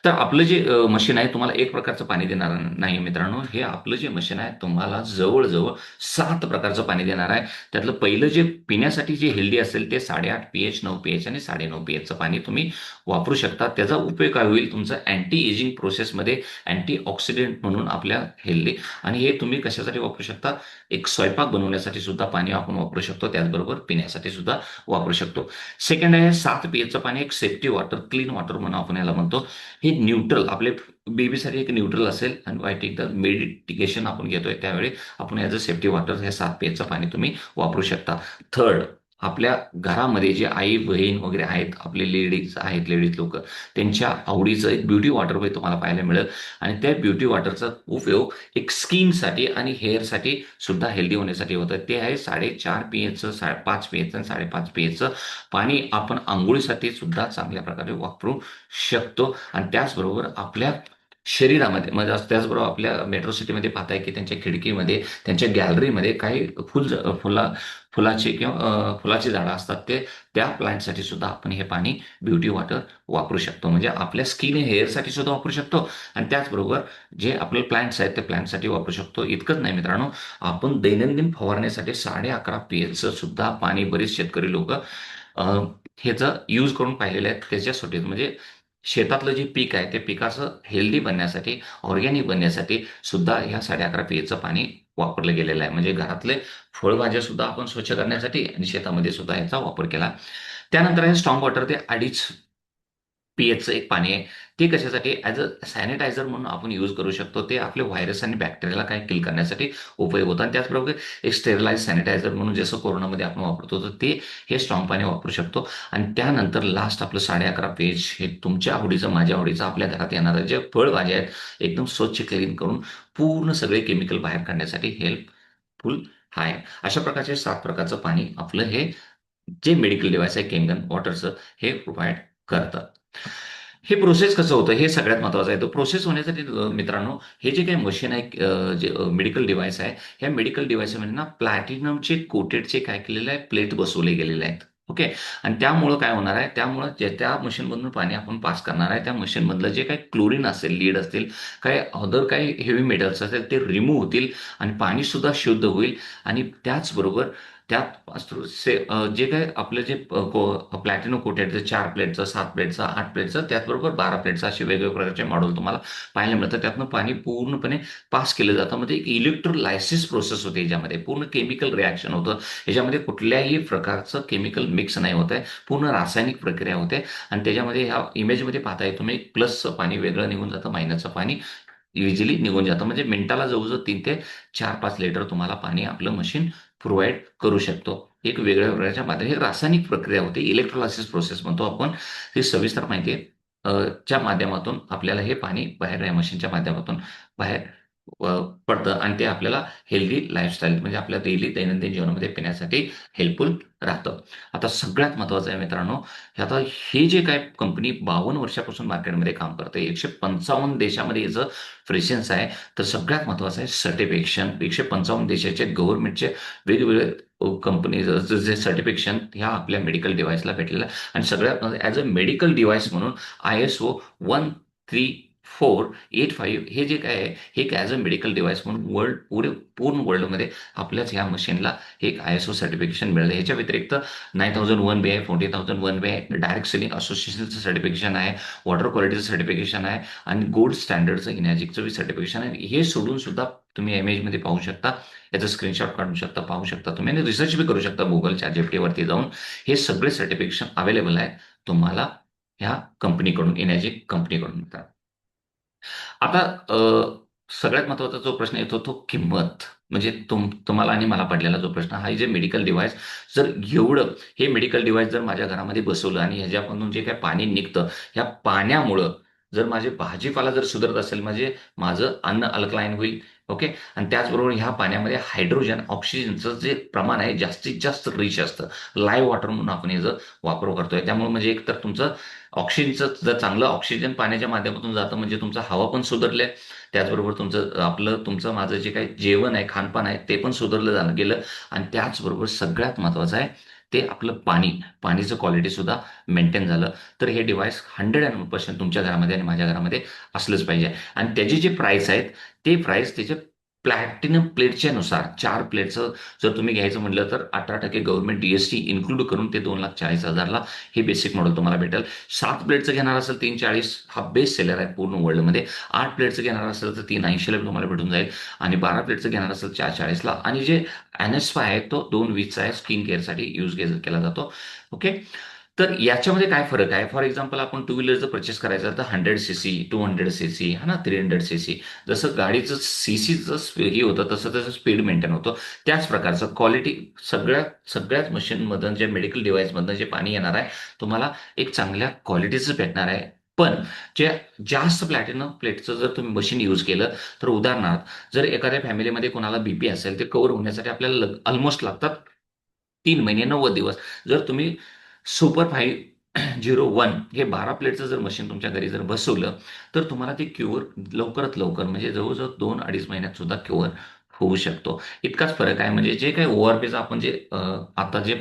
तर आपलं जे मशीन आहे तुम्हाला एक प्रकारचं पाणी देणार नाही मित्रांनो. हे आपलं जे मशीन आहे तुम्हाला जवळ-जवळ 7 प्रकारचं पाणी देणार आहे. त्यातलं पहिलं जे पिण्यासाठी जे हेल्दी असेल ते 8.5 पीएच, 9 पीएच आणि 9.5 पीएचचं पाणी तुम्ही वापरू शकता. त्याचा उपयोग काय होईल? तुमचं अँटी एजिंग प्रोसेसमध्ये अँटीऑक्सिडंट म्हणून आपल्या हेल्दी आणि हे तुम्ही कशासाठी वापरू शकता? एक स्वयंपाक बनवण्यासाठी सुद्धा पाणी आपण वापरू शकतो. त्याचबरोबर पिण्यासाठी सुद्धा वापरू शकतो. सेकंड आहे 7 पीएचचं पाणी एक सेफ्टी वॉटर, क्लीन वॉटर म्हणून आपण याला म्हणतो. हे न्यूट्रल आपले बेबीसाठी एक न्यूट्रल असेल आणि वाईट एकदा मेडिकेशन आपण घेतोय त्यावेळी आपण ॲज अ सेफ्टी वॉटर हे 7 पीएचचं पाणी तुम्ही वापरू शकता. थर्ड आपल्या घरामध्ये जे आई बहीण वगैरे आहेत, आपले लेडीज आहेत, लेडीज लोकं, त्यांच्या आवडीचं एक ब्युटी वॉटर तुम्हाला पाहायला मिळेल आणि त्या ब्युटी वॉटरचा उपयोग एक स्किनसाठी आणि हेअरसाठी सुद्धा हेल्दी होण्यासाठी होतं. ते आहे 4.5 पीएचचं, 5 पीएचचं आणि 5.5 पीएचचं पाणी आपण अंघोळीसाठी सुद्धा चांगल्या प्रकारे वापरू शकतो. आणि त्याचबरोबर आपल्या शरीरामध्ये म्हणजे त्याचबरोबर आपल्या मेट्रो सिटीमध्ये पाहताय की त्यांच्या खिडकीमध्ये, त्यांच्या गॅलरीमध्ये काही फुलाची किंवा फुलाची झाडं असतात ते त्या प्लांटसाठी सुद्धा आपण हे पाणी ब्युटी वॉटर वापरू शकतो. म्हणजे आपल्या स्किन हेअरसाठी सुद्धा वापरू शकतो आणि त्याचबरोबर जे आपले प्लांट्स आहेत, त्या प्लांटसाठी वापरू शकतो. इतकंच नाही मित्रांनो, आपण दैनंदिन फवारण्यासाठी 11.5 पीएचचं सुद्धा पाणी बरेच शेतकरी लोकं ह्याचा यूज करून पाहिलेलं आहे. त्याच्यासाठी म्हणजे शेतातलं जे पीक आहे, ते पिकाचं हेल्दी बनण्यासाठी, ऑर्गॅनिक बनण्यासाठी सुद्धा ह्या 11.5 पीएचचं पाणी वापरलं गेलेलं आहे. म्हणजे घरातले फळभाज्या सुद्धा आपण स्वच्छ करण्यासाठी आणि शेतामध्ये सुद्धा याचा वापर केला. त्यानंतर आहे स्ट्रॉंग वॉटर ते 2.5 पीएचचं एक पाणी आहे. ते कशासाठी ॲज अ सॅनिटायझर म्हणून आपण यूज करू शकतो. ते आपले व्हायरस आणि बॅक्टेरियाला काय किल करण्यासाठी उपयोग होतं आणि त्याचबरोबर एक स्टेरिलाइज सॅनिटायझर म्हणून जसं कोरोनामध्ये आपण वापरतो, तर ते हे स्ट्रॉंग पाणी वापरू शकतो. आणि त्यानंतर लास्ट आपलं 11.5 पेज हे तुमच्या आवडीचं, माझ्या आवडीचं, आपल्या घरात येणारं जे फळभाज्या आहेत, एकदम स्वच्छ क्लीन करून पूर्ण सगळे केमिकल बाहेर काढण्यासाठी हेल्पफुल आहे. अशा प्रकारचे 7 प्रकारचं पाणी आपलं हे जे मेडिकल डिव्हाइस आहे केंगन वॉटरचं हे प्रोव्हाईड करतं. हे प्रोसेस कसं होतं हे सगळ्यात महत्त्वाचं आहे. तर प्रोसेस होण्यासाठी मित्रांनो हे जे काही मशीन आहे जे मेडिकल डिव्हाइस आहे, ह्या मेडिकल डिव्हाइसमध्ये ना प्लॅटिनमचे कोटेडचे काय केलेले आहे प्लेट बसवले गेलेले आहेत. ओके. आणि त्यामुळं काय होणार आहे, त्यामुळं जे त्या मशीनमधून पाणी आपण पास करणार आहे, त्या मशीनमधलं जे काही क्लोरीन असेल, लीड असतील, काही अदर काही हेवी मेटल्स असेल ते रिमूव्ह होतील आणि पाणीसुद्धा शुद्ध होईल आणि त्याचबरोबर त्यात जे काही आपलं जे प्लॅटिनो कोटेडचं 4 प्लेटचं, 7 प्लेटचं, 8 प्लेटचं, त्याचबरोबर 12 प्लेटचं असे वेगवेगळ्या प्रकारचे मॉडेल तुम्हाला पाहायला मिळतात. त्यातनं पाणी पूर्णपणे पास केलं जातं. म्हणजे एक इलेक्ट्रोलायसिस प्रोसेस होते याच्यामध्ये. पूर्ण केमिकल रिएक्शन होतं. याच्यामध्ये कुठल्याही प्रकारचं केमिकल मिक्स नाही होत आहे. पूर्ण रासायनिक प्रक्रिया होते आणि त्याच्यामध्ये ह्या इमेजमध्ये पाहताय तुम्ही प्लसचं पाणी वेगळं निघून जातं, मायनसचं पाणी इझिली निघून जातं. म्हणजे मिनिटाला जवळ-जवळ 3 ते 4-5 लिटर तुम्हाला पाणी आपलं मशीन प्रोव्हाईड करू शकतो. एक वेगळ्या प्रकारच्या माध्यमात ही रासायनिक प्रक्रिया होते. इलेक्ट्रोलायसिस प्रोसेस म्हणतो आपण. ही सविस्तर माहिती आहे च्या माध्यमातून आपल्याला हे पाणी बाहेर या मशीनच्या माध्यमातून बाहेर पडतं आणि ते आपल्याला हेल्दी लाईफस्टाईल म्हणजे आपल्या डेली दैनंदिन जीवनामध्ये पिण्यासाठी हेल्पफुल राहतं. आता सगळ्यात महत्त्वाचं आहे मित्रांनो, आता हे जे काही कंपनी 52 वर्षापासून मार्केटमध्ये काम करते, 155 देशामध्ये याचं प्रेझेन्स आहे. तर सगळ्यात महत्त्वाचं आहे सर्टिफिकेशन. 155 देशाचे गव्हर्नमेंटचे वेगवेगळे कंपनीज जे सर्टिफिकेशन ह्या आपल्या मेडिकल डिव्हाइसला भेटलेलं आहे आणि सगळ्यात ॲज अ मेडिकल डिव्हाइस म्हणून ISO 13485 हे जे काय आहे, हे एक ॲज अ मेडिकल डिव्हाइस म्हणून पूर्ण वर्ल्डमध्ये आपल्याच ह्या मशीनला एक ISO सर्टिफिकेशन मिळालं. ह्याच्या व्यतिरिक्त 9001 बी आहे, 14001 बी आहे, डायरेक्ट सेलिंग असोसिएशनचं सर्टिफिकेशन आहे, वॉटर क्वालिटीचं सर्टिफिकेशन आहे आणि गोल्ड स्टँडर्डचं इनॅजिकचं सर्टिफिकेशन आहे. हे सोडून सुद्धा तुम्ही इमेजमध्ये पाहू शकता. याचा स्क्रीनशॉट काढू शकता, पाहू शकता तुम्ही आणि रिसर्च बी करू शकता Google, ChatGPTवरती जाऊन. हे सगळे सर्टिफिकेशन अवेलेबल आहेत तुम्हाला ह्या कंपनीकडून, इनॅजिक कंपनीकडून मिळतात. आता सगळ्यात महत्त्वाचा जो प्रश्न येतो तो किंमत. म्हणजे तुम्हाला आणि मला पडलेला जो प्रश्न हा जे मेडिकल डिव्हाइस जर एवढं हे मेडिकल डिव्हाइस जर माझ्या घरामध्ये बसवलं आणि ह्याच्यामधून जे काही पाणी निघतं, ह्या पाण्यामुळं जर माझे भाजीपाला जर सुधारत असेल, म्हणजे माझं अन्न अल्कलाईन होईल. ओके. आणि त्याचबरोबर ह्या पाण्यामध्ये हायड्रोजन, ऑक्सिजनचं जे प्रमाण आहे जास्तीत जास्त रिच असतं. लाईव्ह वॉटर म्हणून आपण याचा वापर करतोय. त्यामुळे म्हणजे एक तर तुमचं ऑक्सिजनचं जर चांगलं ऑक्सिजन पाण्याच्या माध्यमातून जातं म्हणजे तुमचा हवा पण सुधारली. त्याचबरोबर तुमचं माझं जे काही जेवण आहे, खानपान आहे ते पण सुधारलं गेलं आणि त्याचबरोबर सगळ्यात महत्त्वाचं आहे ते आपलं पाणी. पाणीचं क्वालिटीसुद्धा मेंटेन झालं. तर हे डिव्हाइस 100% तुमच्या घरामध्ये आणि माझ्या घरामध्ये असलंच पाहिजे आणि त्याची जी प्राईस आहेत, ते प्राईस त्याच्या प्लॅटिनम प्लेटच्या नुसार 4 प्लेटचं जर तुम्ही घ्यायचं म्हटलं तर 18% गव्हर्नमेंट जी-एस-टी इन्क्लूड करून ते 2,40,000ला हे बेसिक मॉडेल तुम्हाला भेटेल. 7 प्लेटचं घेणार असेल 340 हा बेस्ट सेलर आहे पूर्ण वर्ल्डमध्ये. 8 प्लेटचं घेणार असेल तर 380ला तुम्हाला भेटून जाईल आणि 12 प्लेटचं घेणार असेल 440ला आणि जे NS5 आहे तो 220चा आहे स्किन केअरसाठी यूज केला जातो. ओके. तर याच्यामध्ये काय फरक आहे? फॉर एक्झाम्पल आपण टू व्हीलर जर पर्चेस करायचं तर 100 सीसी, 200 सीसी है ना, 300 सीसी. जसं गाडीचं सीसीचं हे होतं तसं तसं स्पीड मेंटेन होतं. त्याच प्रकारचं क्वालिटी सगळ्याच मशीनमधून जे मेडिकल डिव्हाइसमधनं जे पाणी येणार आहे, तुम्हाला एक चांगल्या क्वालिटीचं भेटणार आहे. पण जे जास्त प्लॅटिनम प्लेटचं जर तुम्ही मशीन यूज केलं, तर उदाहरणार्थ जर एखाद्या फॅमिलीमध्ये कोणाला बीपी असेल, ते कव्हर होण्यासाठी आपल्याला लागतात 3 महिने, 90 दिवस. जर तुम्ही सुपर 501 हे 12 प्लेटचं जर मशीन तुमच्या घरी जर बसवलं, तर तुम्हाला ते क्युअर लवकरात लवकर म्हणजे जवळ-जवळ 2-2.5 महिन्यात सुद्धा क्युअर होऊ शकतो. इतकाच फरक आहे. म्हणजे जे काही ORPचं आपण जे आता जे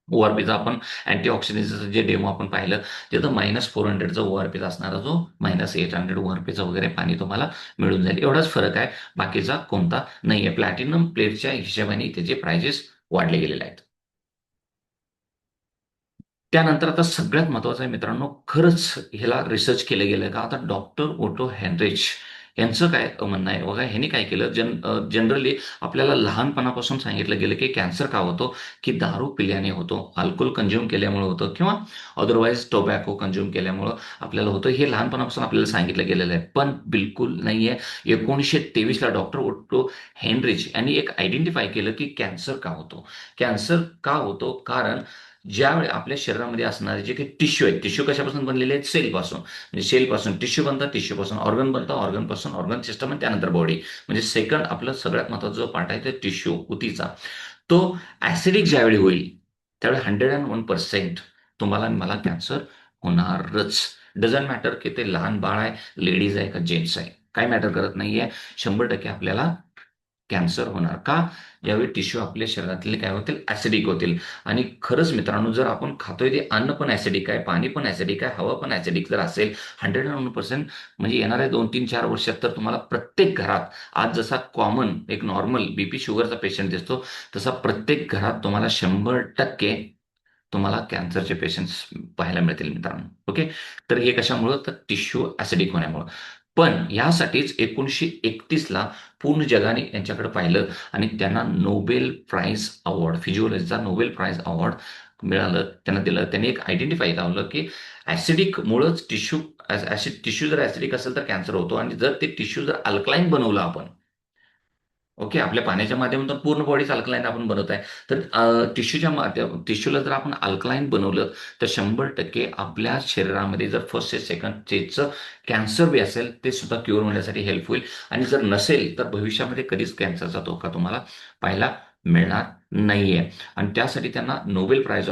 ORPचं आपण अँटीऑक्सिडंटचं जे डेमो आपण पाहिलं, तिथं -400चा ORPचा असणारा जो -800 ORPचं वगैरे पाणी तुम्हाला मिळून जाईल. एवढाच फरक आहे. बाकीचा कोणता नाहीये. प्लॅटिनम प्लेटच्या हिशोबाने त्याचे प्राइजेस वाढले गेलेले आहेत. त्यानंतर आता सगळ्यात महत्त्वाचं आहे मित्रांनो, खरंच ह्याला रिसर्च केलं गेलं का? आता डॉक्टर ओटो हेनरिच यांचं काय म्हणणं आहे बघा, ह्यांनी काय केलं, जनरली आपल्याला लहानपणापासून सांगितलं गेलं की कॅन्सर का होतो, की दारू पिल्याने होतो, अल्कोहोल कंझ्युम केल्यामुळे होतं किंवा अदरवाईज टोबॅको कंझ्युम केल्यामुळं आपल्याला होतं, हे लहानपणापासून आपल्याला सांगितलं गेलेलं आहे. पण बिलकुल नाही आहे. 1923ला डॉक्टर ओट्टो हेनरिच यांनी एक आयडेंटिफाय केलं की कॅन्सर का होतो. कॅन्सर का होतो, कारण ज्यावेळी आपल्या शरीरामध्ये असणारे जे काही टिश्यू आहेत, टिश्यू कशापासून बनलेले आहेत, सेलपासून. म्हणजे सेलपासून टिश्यू बनतात, टिश्यूपासून ऑर्गन बनतं, ऑर्गनपासून ऑर्गन सिस्टम आणि त्यानंतर बॉडी. म्हणजे सेकंड आपलं सगळ्यात महत्त्वाचा जो पार्ट आहे ते टिश्यू, उतीचा. तो ॲसिडिक ज्यावेळी होईल, त्यावेळी 101% तुम्हाला आणि मला कॅन्सर होणारच. डझंट मॅटर की ते लहान बाळ आहे, लेडीज आहे का जेंट्स आहे. काही मॅटर करत नाहीये. 100% आपल्याला कॅन्सर होणार. का? ज्यावेळी टिश्यू आपल्या शरीरातले काय होतील, ॲसिडिक होतील. आणि खरंच मित्रांनो, जर आपण खातोय ते अन्न पण ॲसिडिक आहे, पाणी पण ॲसिडिक आहे, हवा पण ॲसिडिक जर असेल, 101% म्हणजे येणाऱ्या 2-3-4 वर्षात तर तुम्हाला प्रत्येक घरात, आज जसा कॉमन एक नॉर्मल बीपी शुगरचा पेशंट दिसतो, तसा प्रत्येक घरात तुम्हाला 100% तुम्हाला कॅन्सरचे पेशंट्स पाहायला मिळतील मित्रांनो. ओके. तर हे कशामुळं, तर टिश्यू ॲसिडिक होण्यामुळं. पण यासाठीच 1931ला पूर्ण जगाने यांच्याकडे पाहिलं आणि त्यांना नोबेल प्राइज अवॉर्ड, फिजिओलॉजीचा नोबेल प्राइज अवॉर्ड मिळालं, त्यांना दिलं. त्यांनी एक आयडेंटिफाय लावलं की ॲसिडिकमुळंच टिश्यू जर ॲसिडिक असेल तर कॅन्सर होतो आणि जर ते टिश्यू जर अल्कलाईन बनवलं आपण, ओके. आपल्या पाण्याच्या माध्यमातून पूर्ण बॉडीच अल्कलाईन आपण बनवत आहे. तर टिश्यूला जर आपण अल्कलाईन बनवलं, तर 100% आपल्या शरीरामध्ये जर फर्स्ट स्टेज, सेकंड स्टेजचं कॅन्सर बी असेल, ते सुद्धा क्युअर होण्यासाठी हेल्प होईल. आणि जर नसेल, तर भविष्यामध्ये कधीच कॅन्सरचा धोका तुम्हाला पाहायला मिळणार नाहीये. आणि त्यासाठी त्यांना नोबेल प्राइज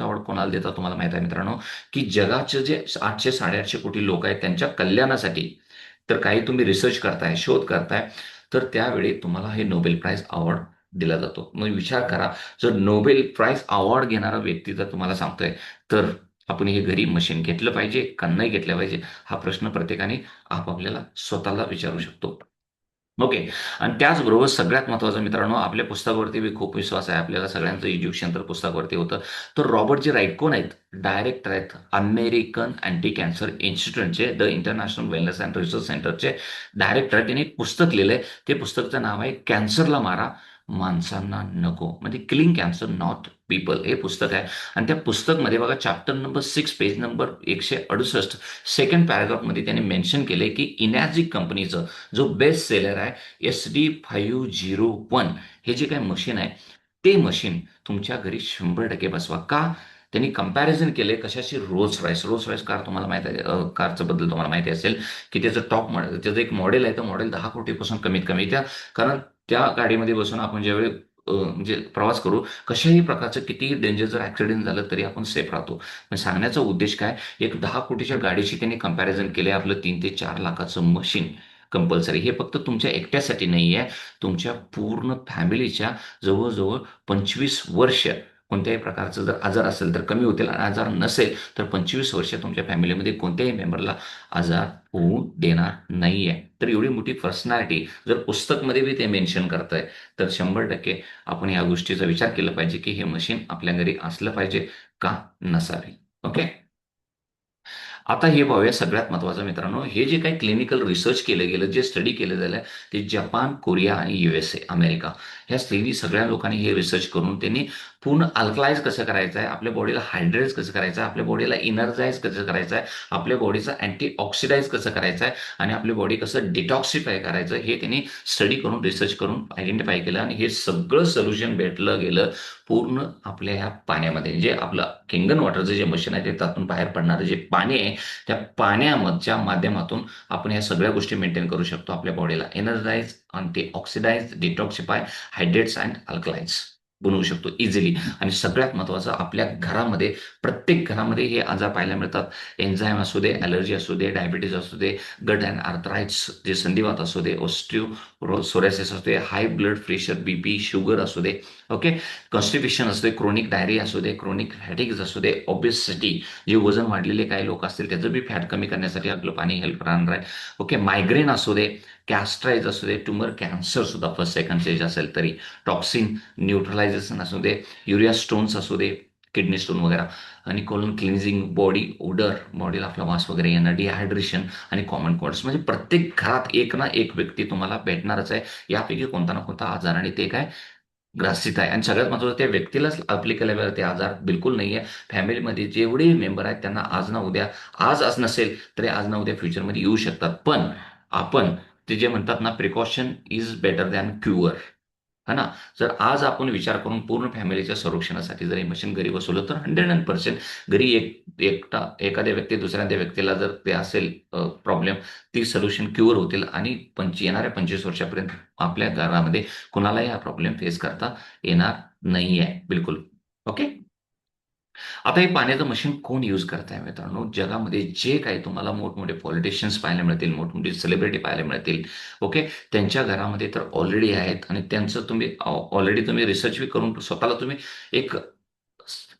अवॉर्ड कोणाला देतात तुम्हाला माहिती आहे मित्रांनो, की जगाचे जे 800-850 कोटी लोक आहेत त्यांच्या कल्याणासाठी. तर काही तुम्ही रिसर्च करताय, शोध करताय, तर त्यावेळी तुम्हाला हे नोबेल प्राइज अवॉर्ड दिला जातो. मग विचार करा, जर नोबेल प्राइज अवॉर्ड घेणारा व्यक्ती जर तुम्हाला सांगतोय, तर आपण हे घरी मशीन घेतलं पाहिजे का नाही घेतलं पाहिजे? हा प्रश्न प्रत्येकाने आपापल्याला स्वतःला विचारू शकतो. ओके. आणि त्याचबरोबर सगळ्यात महत्त्वाचं मित्रांनो, आपल्या पुस्तकावरती बी खूप विश्वास आहे. आपल्याला सगळ्यांचं एज्युकेशन तर पुस्तकावरती होतं. तर रॉबर्ट जे राईट कोण आहेत? डायरेक्टर आहेत अमेरिकन अँटी कॅन्सर इन्स्टिट्यूटचे, the international wellness and research सेंटरचे डायरेक्टर आहेत. त्यांनी एक पुस्तक लिहिलंय. ते पुस्तकचं नाव आहे कॅन्सरला मारा, माणसांना नको. म्हणजे किलिंग कॅन्सर नॉट पीपल हे पुस्तक आहे. आणि त्या पुस्तकमध्ये बघा, chapter number 6, page number 168, second पॅराग्राफमध्ये त्यांनी मेन्शन केले की इनॅझिक कंपनीचं जो बेस्ट सेलर आहे, SD501, हे जे काही मशीन आहे, ते मशीन तुमच्या घरी 100% बसवा. का? त्यांनी कंपॅरिझन केले कशाशी, रोल्स रॉयस कार तुम्हाला माहिती आहे, कारचं बद्दल तुम्हाला माहिती असेल की त्याचं टॉप मॉडेल, त्याचं एक मॉडेल आहे, तर मॉडेल 10 कोटीपासून कमीत कमी. कारण त्या गाडीमध्ये बसून आपण ज्यावेळी म्हणजे प्रवास करू, कशाही प्रकारचं कितीही डेंजर जर ॲक्सिडेंट झालं तरी आपण सेफ राहतो. पण सांगण्याचा उद्देश काय, एक 10 कोटीच्या गाडीशी त्यांनी कंपॅरिझन केले आपलं 3 ते 4 लाखाचं मशीन कंपल्सरी. हे फक्त तुमच्या एकट्यासाठी नाही आहे, तुमच्या पूर्ण फॅमिलीच्या जवळ-जवळ 25 वर्ष कोणत्याही प्रकारचा जर आजार असेल तर कमी होतील आणि आजार नसेल तर 25 वर्ष तुमच्या फॅमिलीमध्ये कोणत्याही मेंबरला आजार होऊ देणार नाहीये. तर एवढी मोठी पर्सनॅलिटी जर पुस्तकमध्ये बी ते मेन्शन करतंय, तर 100% आपण या गोष्टीचा विचार केला पाहिजे की हे मशीन आपल्या घरी असलं पाहिजे का नसावे. ओके. आता हे पाहूया सगळ्यात महत्त्वाचं मित्रांनो, हे जे काही क्लिनिकल रिसर्च केलं गेलं, जे स्टडी केलं झालं, ते जपान, कोरिया आणि USA, अमेरिका, ह्या तिन्ही सगळ्या लोकांनी हे रिसर्च करून त्यांनी पूर्ण अल्कलाइज कसं करायचं आहे, आपल्या बॉडीला हायड्रेट कसं करायचं आहे, आपल्या बॉडीला एनर्जाइज कसं करायचं आहे, आपल्या बॉडीचं अँटीऑक्सिडाइज कसं करायचं आहे आणि आपली बॉडी कसं डिटॉक्सिफाय करायचं, हे त्यांनी स्टडी करून, रिसर्च करून आयडेंटिफाय केलं. आणि हे सगळं सोल्युशन भेटलं गेलं पूर्ण आपल्या ह्या पाण्यामध्ये. जे आपलं किंगन वॉटरचं जे मशीन आहे, ते त्यातून बाहेर पडणारं जे पाणी आहे, त्या पाण्याच्या माध्यमातून आपण ह्या सगळ्या गोष्टी मेंटेन करू शकतो. आपल्या बॉडीला एनर्जाइज, अँटीऑक्सिडाइज, डिटॉक्सिफाय, हायड्रेट्स अँड अल्कलाइन्स बनवू शकतो इझिली. आणि सगळ्यात महत्त्वाचं, आपल्या घरामध्ये, प्रत्येक घरामध्ये हे आजार पाहायला मिळतात. एन्झाईम असू दे, ॲलर्जी असू दे, डायबिटीज असू दे, गट अँड आर्थराइट्स जे संधिवात असू दे, सोरायसिस असू दे, high blood pressure, BP, sugar असू दे, ओके, कॉन्स्टिपेशन असू दे, क्रोनिक डायरिया असू दे, क्रोनिक फॅटिग्स असू दे, ओबेसिटी, जे वजन वाढलेले काही लोक असतील त्याचं बी फॅट कमी करण्यासाठी आपलं पाणी हेल्प राहणार आहे. ओके. मायग्रेन असू दे, गॅस्ट्राईज असू दे, ट्यूमर कॅन्सर सुद्धा फर्स्ट सेकंड स्टेज असेल तरी, टॉक्सिन न्यूट्रलायझेशन असू दे, युरिया स्टोन्स असू दे, किडनी स्टोन वगैरे आणि कोलन क्लिन्झिंग, बॉडी ओडर, बॉडीला आपला वास वगैरे येणं, डिहायड्रेशन आणि कॉमन कोल्ड्स. म्हणजे प्रत्येक घरात एक ना एक व्यक्ती तुम्हाला भेटणारच आहे. यापैकी कोणता ना कोणता आजार आणि ते काय ग्रसित आहे. आणि सगळ्यात महत्त्वाचं त्या व्यक्तीलाच ॲप्लिकेबल आहे ते आजार, बिलकुल नाही आहे. फॅमिलीमध्ये जेवढे मेंबर आहेत त्यांना आज ना उद्या, आज नसेल तरी आज ना उद्या फ्युचरमध्ये येऊ शकतात. पण आपण ते जे म्हणतात ना, precaution is better than cure. है ना? जर आज आपण विचार करून पूर्ण फॅमिलीच्या संरक्षणासाठी जर हे मशीन घरी बसवलं तर 100% घरी एकटा एखाद्या व्यक्ती दुसऱ्या व्यक्तीला जर ते असेल प्रॉब्लेम, ती सोल्युशन क्युअर होतील आणि येणाऱ्या 25 वर्षापर्यंत आपल्या घरामध्ये कुणालाही हा प्रॉब्लेम फेस करता येणार नाहीये. बिलकुल. ओके. आता हे पाण्याचं मशीन कोण यूज करत आहे मित्रांनो? जगामध्ये जे काही तुम्हाला मोठमोठे पॉलिटिशियन्स पाहायला मिळतील, मोठमोठे सेलिब्रिटी पाहायला मिळतील, ओके. त्यांच्या घरामध्ये तर ऑलरेडी आहेत आणि त्यांचं तुम्ही ऑलरेडी तुम्ही रिसर्च बी करून स्वतःला तुम्ही एक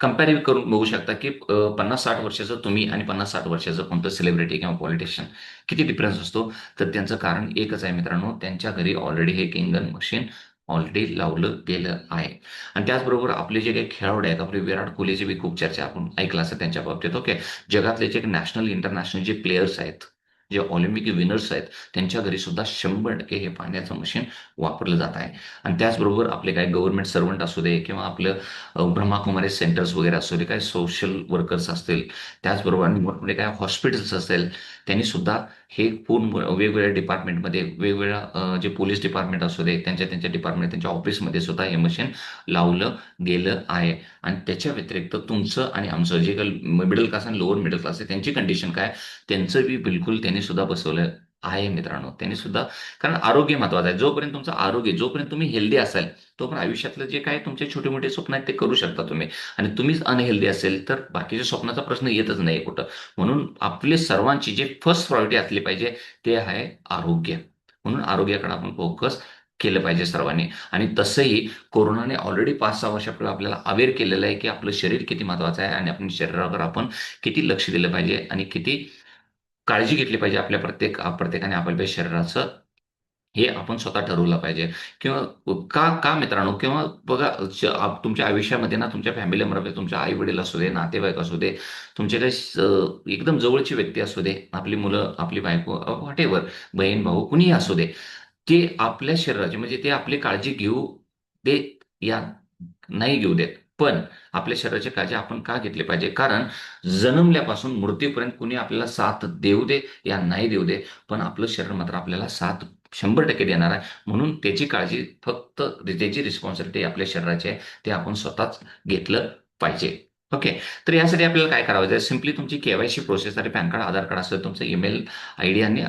कंपॅरिव्ह करून बघू शकता, की 50-60 वर्षाचं तुम्ही आणि 50-60 वर्षाचं कोणतं सेलिब्रिटी किंवा पॉलिटिशियन किती डिफरन्स असतो? तर त्यांचं कारण एकच आहे मित्रांनो, त्यांच्या घरी ऑलरेडी हे किंगन मशीन ऑलरेडी लावलं गेलं आहे. आणि त्याचबरोबर आपले जे काही खेळाडू आहेत, आपले विराट कोहलीची बी खूप चर्चा आपण ऐकलं असेल त्यांच्या बाबतीत. ओके. जगातले जे नॅशनल, इंटरनॅशनल जे प्लेयर्स आहेत, जे ऑलिम्पिक विनर्स आहेत, त्यांच्या घरी सुद्धा 100% हे पाण्याचं मशीन वापरलं जात आहे. आणि त्याचबरोबर आपले काही गव्हर्नमेंट सर्व्हंट असू दे किंवा आपलं ब्रह्माकुमारी सेंटर्स वगैरे असू दे, काही सोशल वर्कर्स असतील, त्याचबरोबर आणि मोठमोठे काही हॉस्पिटल्स असेल, त्यांनी सुद्धा हे पूर्ण वेगवेगळ्या डिपार्टमेंटमध्ये, वेगवेगळ्या जे पोलीस डिपार्टमेंट असू दे, त्यांच्या त्यांच्या डिपार्टमेंट, त्यांच्या ऑफिसमध्ये सुद्धा हे मशीन लावलं गेलं आहे. आणि त्याच्या व्यतिरिक्त तुमचं आणि आमचं जे काही मिडल क्लास आणि लोअर मिडल क्लास आहे, त्यांची कंडिशन काय, त्यांचं बी बिलकुल त्यांनी सुद्धा बसवलं आहे मित्रांनो. त्यांनी सुद्धा, कारण आरोग्य महत्वाचं आहे. जोपर्यंत तुमचं आरोग्य, जोपर्यंत तुम्ही हेल्दी असाल, तोपर्यंत आयुष्यातलं जे काही तुमचे छोटे-मोठे स्वप्न आहेत ते करू शकता तुम्ही. आणि तुम्हीच अनहेल्दी असेल तर बाकीच्या स्वप्नाचा प्रश्न येतच नाही कुठं. म्हणून आपली सर्वांची जी फर्स्ट प्रायोरिटी असली पाहिजे ते आहे आरोग्य. म्हणून आरोग्याकडे आपण फोकस केलं पाहिजे सर्वांनी. आणि तसंही कोरोनाने ऑलरेडी 5-6 वर्षापूर्वी आपल्याला अवेअर केलेलं आहे, की आपलं शरीर किती महत्त्वाचं आहे आणि आपण शरीरावर आपण किती लक्ष दिलं पाहिजे आणि किती काळजी घेतली पाहिजे आपल्या प्रत्येकाने आपल्या शरीराचं, हे आपण स्वतः ठरवलं पाहिजे. किंवा का का मित्रांनो? किंवा बघा, तुमच्या आयुष्यामध्ये ना तुमच्या फॅमिली मेंबर, तुमचे आई-वडील असू दे, नातेवाईक असू दे, तुमचे काही एकदम जवळची व्यक्ती असू दे, आपली मुलं, आपली बायको, व्हॉटएव्हर, बहीण-भाऊ कुणीही असू दे, ते आपल्या शरीराची म्हणजे ते आपली काळजी घेऊ देत या नाही घेऊ देत. पण आपल्या शरीराची काळजी आपण का घेतली पाहिजे? कारण जन्मल्यापासून मृत्यूपर्यंत कुणी आपल्याला साथ देऊ दे या नाही देऊ दे, पण आपलं शरीर मात्र आपल्याला साथ 100% देणार आहे. म्हणून त्याची काळजी फक्त, त्याची रिस्पॉन्सिबिलिटी आपल्या शरीराची आहे, ते आपण स्वतःच घेतलं पाहिजे. ओके. तर यासाठी आपल्याला काय करावं लागेल? सिम्पली तुमची के-वाय-सी प्रोसेससाठी पॅन कार्ड, आधार कार्ड असेल, तुमचा ईमेल आयडी आणि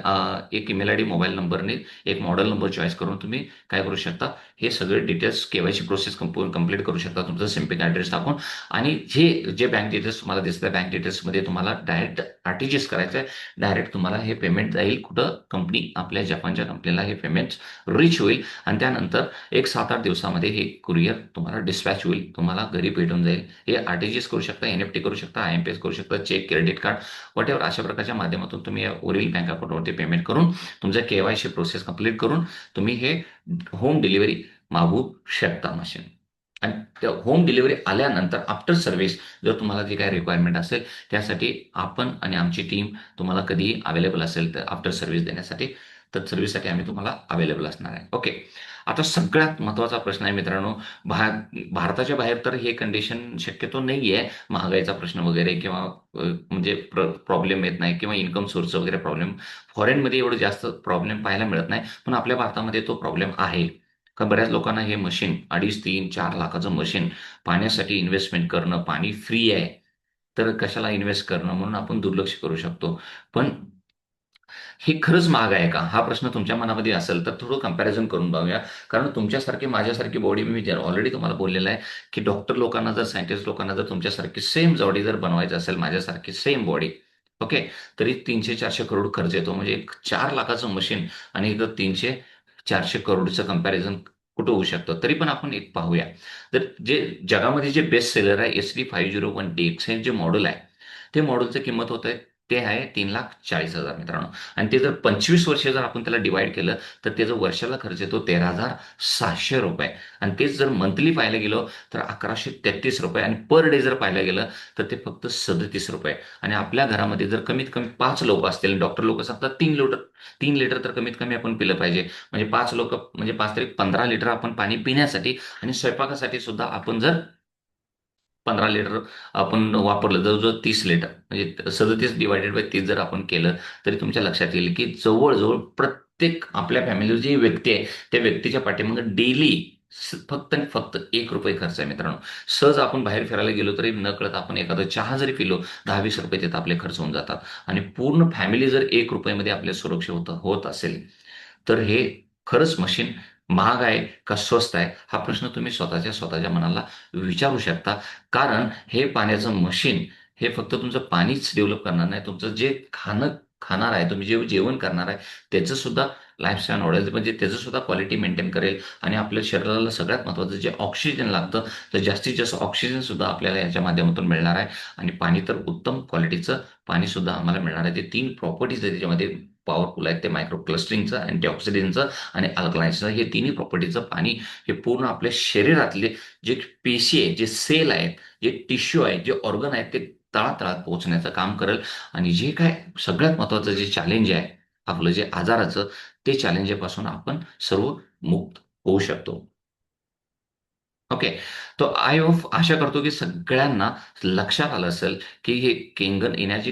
एक ईमेल आयडी, मोबाईल नंबरने एक मॉडेल नंबर चॉईस करून तुम्ही काय करू शकता, हे सगळे डिटेल्स के-वाय-सी प्रोसेस कंप्लीट करू शकता. तुमचं सिम्पल ॲड्रेस टाकून आणि जे बँक डिटेल्स तुम्हाला दिसतात, बँक डिटेल्समध्ये तुम्हाला डायरेक्ट आर-टी-जी-एस करायचं आहे. डायरेक्ट तुम्हाला हे पेमेंट जाईल कुठं? कंपनी, आपल्या जपानच्या कंपनीला हे पेमेंट रिच होईल आणि त्यानंतर एक 7-8 दिवसामध्ये हे कुरिअर तुम्हाला डिस्पॅच होईल. तुम्हाला घरी भेटून जाईल. हे आर-टी-जी-एस करू शकता, एन-एफ-टी करू शकता, आय-एम-पी-एस करू शकता, चेक, क्रेडिट कार्ड, व्हॉटएव्हर अशा प्रकारच्या माध्यमातून तुम्ही वरील बँक अकाउंटवरती पेमेंट करून तुमचं के-वाय-सी प्रोसेस कंप्लीट करून तुम्ही हे होम डिलिव्हरी मागवू शकता मशीन. आणि त्या होम डिलिव्हरी आल्यानंतर आफ्टर सर्व्हिस जर तुम्हाला जे काही रिक्वायरमेंट असेल, त्यासाठी आपण आणि आमची टीम तुम्हाला कधीही अवेलेबल असेल तर आफ्टर सर्व्हिस देण्यासाठी, तर सर्व्हिससाठी आम्ही तुम्हाला अवेलेबल असणार आहे. ओके. आता सगळ्यात महत्त्वाचा प्रश्न आहे मित्रांनो, भा भारताच्या बाहेर तर हे कंडिशन शक्यतो नाही आहे. महागाईचा प्रश्न वगैरे किंवा म्हणजे प्रॉब्लेम येत नाही किंवा इन्कम सोर्स वगैरे प्रॉब्लेम. फॉरेनमध्ये एवढं जास्त प्रॉब्लेम पाहायला मिळत नाही. पण आपल्या भारतामध्ये तो प्रॉब्लेम आहे. का बऱ्याच लोकांना हे मशीन 2.5, 3, 4 लाखाचं मशीन पाण्यासाठी इन्व्हेस्टमेंट करणं, पाणी फ्री आहे, तर कशाला इन्व्हेस्ट करणं म्हणून आपण दुर्लक्ष करू शकतो. पण हे खरंच महाग आहे का? हा प्रश्न तुमच्या मनामध्ये असेल तर थोडं कंपॅरिझन करून बघूया. कारण तुमच्यासारखी, माझ्यासारखी बॉडी मी ऑलरेडी तुम्हाला बोललेलं आहे, की डॉक्टर लोकांना जर, सायंटिस्ट लोकांना जर तुमच्यासारखी सेम बॉडी जर बनवायची असेल, माझ्यासारखी सेम बॉडी, ओके, तरी 300-400 करोड खर्च येतो. म्हणजे एक 4 लाखाचं मशीन आणि इथं 300-400 करोडचं कंपॅरिझन कुठं होऊ शकतं? तरी पण आपण एक पाहूया. तर जे जगामध्ये जे बेस्ट सेलर आहे, SD 501DX हे जे मॉडेल आहे, ते मॉडेलचं किंमत होत आहे ते आहे 3,40,000 मित्रांनो. आणि ते जर 25 वर्ष जर आपण त्याला डिव्हाईड केलं, तर त्याचा वर्षाला खर्च येतो ₹13,700. आणि तेच जर मंथली पाहायला गेलो, तर ₹1,133. आणि पर डे जर पाहायला गेलं, तर ते फक्त ₹37. आणि आपल्या घरामध्ये जर कमीत कमी 5 लोकं असतील, डॉक्टर लोकं सांगतात 3 लिटर तर कमीत कमी आपण पिलं पाहिजे. म्हणजे 5 लोकं म्हणजे 5 तरी 15 लिटर आपण पाणी पिण्यासाठी आणि स्वयंपाकासाठी सुद्धा आपण जर 15 लिटर आपण वापरलं, जवळ-जवळ 30 लिटर म्हणजे 37 डिव्हायडेड बाय 30 जर आपण केलं, तरी तुमच्या लक्षात येईल की जवळ-जवळ प्रत्येक आपल्या फॅमिलीवर जी व्यक्ती आहे, त्या व्यक्तीच्या पाठीमागे डेली फक्त आणि फक्त ₹1 खर्च आहे मित्रांनो. सहज आपण बाहेर फिरायला गेलो तरी नकळत आपण एखादा चहा जरी पिलो, ₹10-20 तिथं आपले खर्च होऊन जातात. आणि पूर्ण फॅमिली जर ₹1 मध्ये आपल्या सुरक्षित होत असेल, तर हे खरंच मशीन महाग आहे का स्वस्त आहे? हा प्रश्न तुम्ही स्वतःच्या मनाला विचारू शकता. कारण हे पाण्याचं मशीन हे फक्त तुमचं पाणीच डेव्हलप करणार नाही. तुमचं जे खाणार आहे, तुम्ही जे जेवण करणार आहे, त्याचं सुद्धा लाईफस्पॅन वाढेल. म्हणजे त्याचं सुद्धा क्वालिटी मेंटेन करेल. आणि आपल्या शरीराला सगळ्यात महत्त्वाचं जे ऑक्सिजन लागतं, तर जास्तीत जास्त ऑक्सिजन सुद्धा आपल्याला याच्या माध्यमातून मिळणार आहे. आणि पाणी तर उत्तम क्वालिटीचं पाणीसुद्धा आम्हाला मिळणार आहे. ते 3 प्रॉपर्टीज आहेत त्याच्यामध्ये पॉवरफुल आहेत. ते मायक्रो क्लस्टरिंगचं, अँटीऑक्सिडंटचं आणि अल्कलाइन्सचं. हे तिन्ही प्रॉपर्टीचं पाणी हे पूर्ण आपल्या शरीरातले जे पेशी आहे, जे सेल आहेत, जे टिश्यू आहे, जे ऑर्गन आहेत, ते तळातळात पोहोचण्याचं काम करेल. आणि जे काय सगळ्यात महत्त्वाचं जे चॅलेंज आहे, आपलं जे आजाराचं, ते चॅलेंजपासून आपण सर्व मुक्त होऊ शकतो. ओके. तो आय होप आशा करतो, की सगळ्यांना लक्षात आलं असेल, की हे केंगन एनर्जी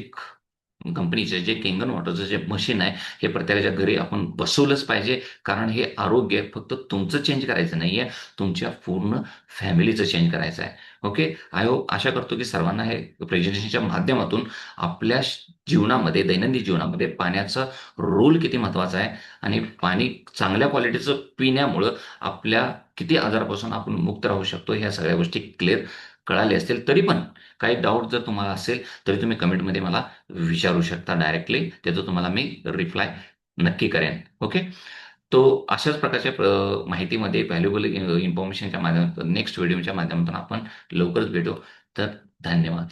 कंपनीचे जे केंगन वॉटरचं जे मशीन आहे, हे प्रत्येकाच्या घरी आपण बसवलंच पाहिजे. कारण हे आरोग्य फक्त तुमचं चेंज करायचं नाहीये, तुमच्या पूर्ण फॅमिलीचं चेंज करायचं आहे. ओके. आय होप आशा करतो, की सर्वांना हे प्रेझेंटेशनच्या माध्यमातून आपल्या जीवनामध्ये, दैनंदिन जीवनामध्ये पाण्याचा रोल किती महत्त्वाचा आहे आणि पाणी चांगल्या क्वालिटीचं पिण्यामुळं आपल्या किती आजारापासून आपण मुक्त राहू शकतो, ह्या सगळ्या गोष्टी क्लिअर कळाल्या असतील. तरी पण काही डाऊट जर तुम्हाला असेल, तरी तुम्ही कमेंटमध्ये मला विचारू शकता डायरेक्टली. त्याचं तुम्हाला मी रिप्लाय नक्की करेन. ओके. तो अशाच प्रकारच्या माहितीमध्ये व्हॅल्युएबल इन्फॉर्मेशनच्या माध्यमातून नेक्स्ट व्हिडिओच्या माध्यमातून आपण लवकरच भेटू. तर धन्यवाद.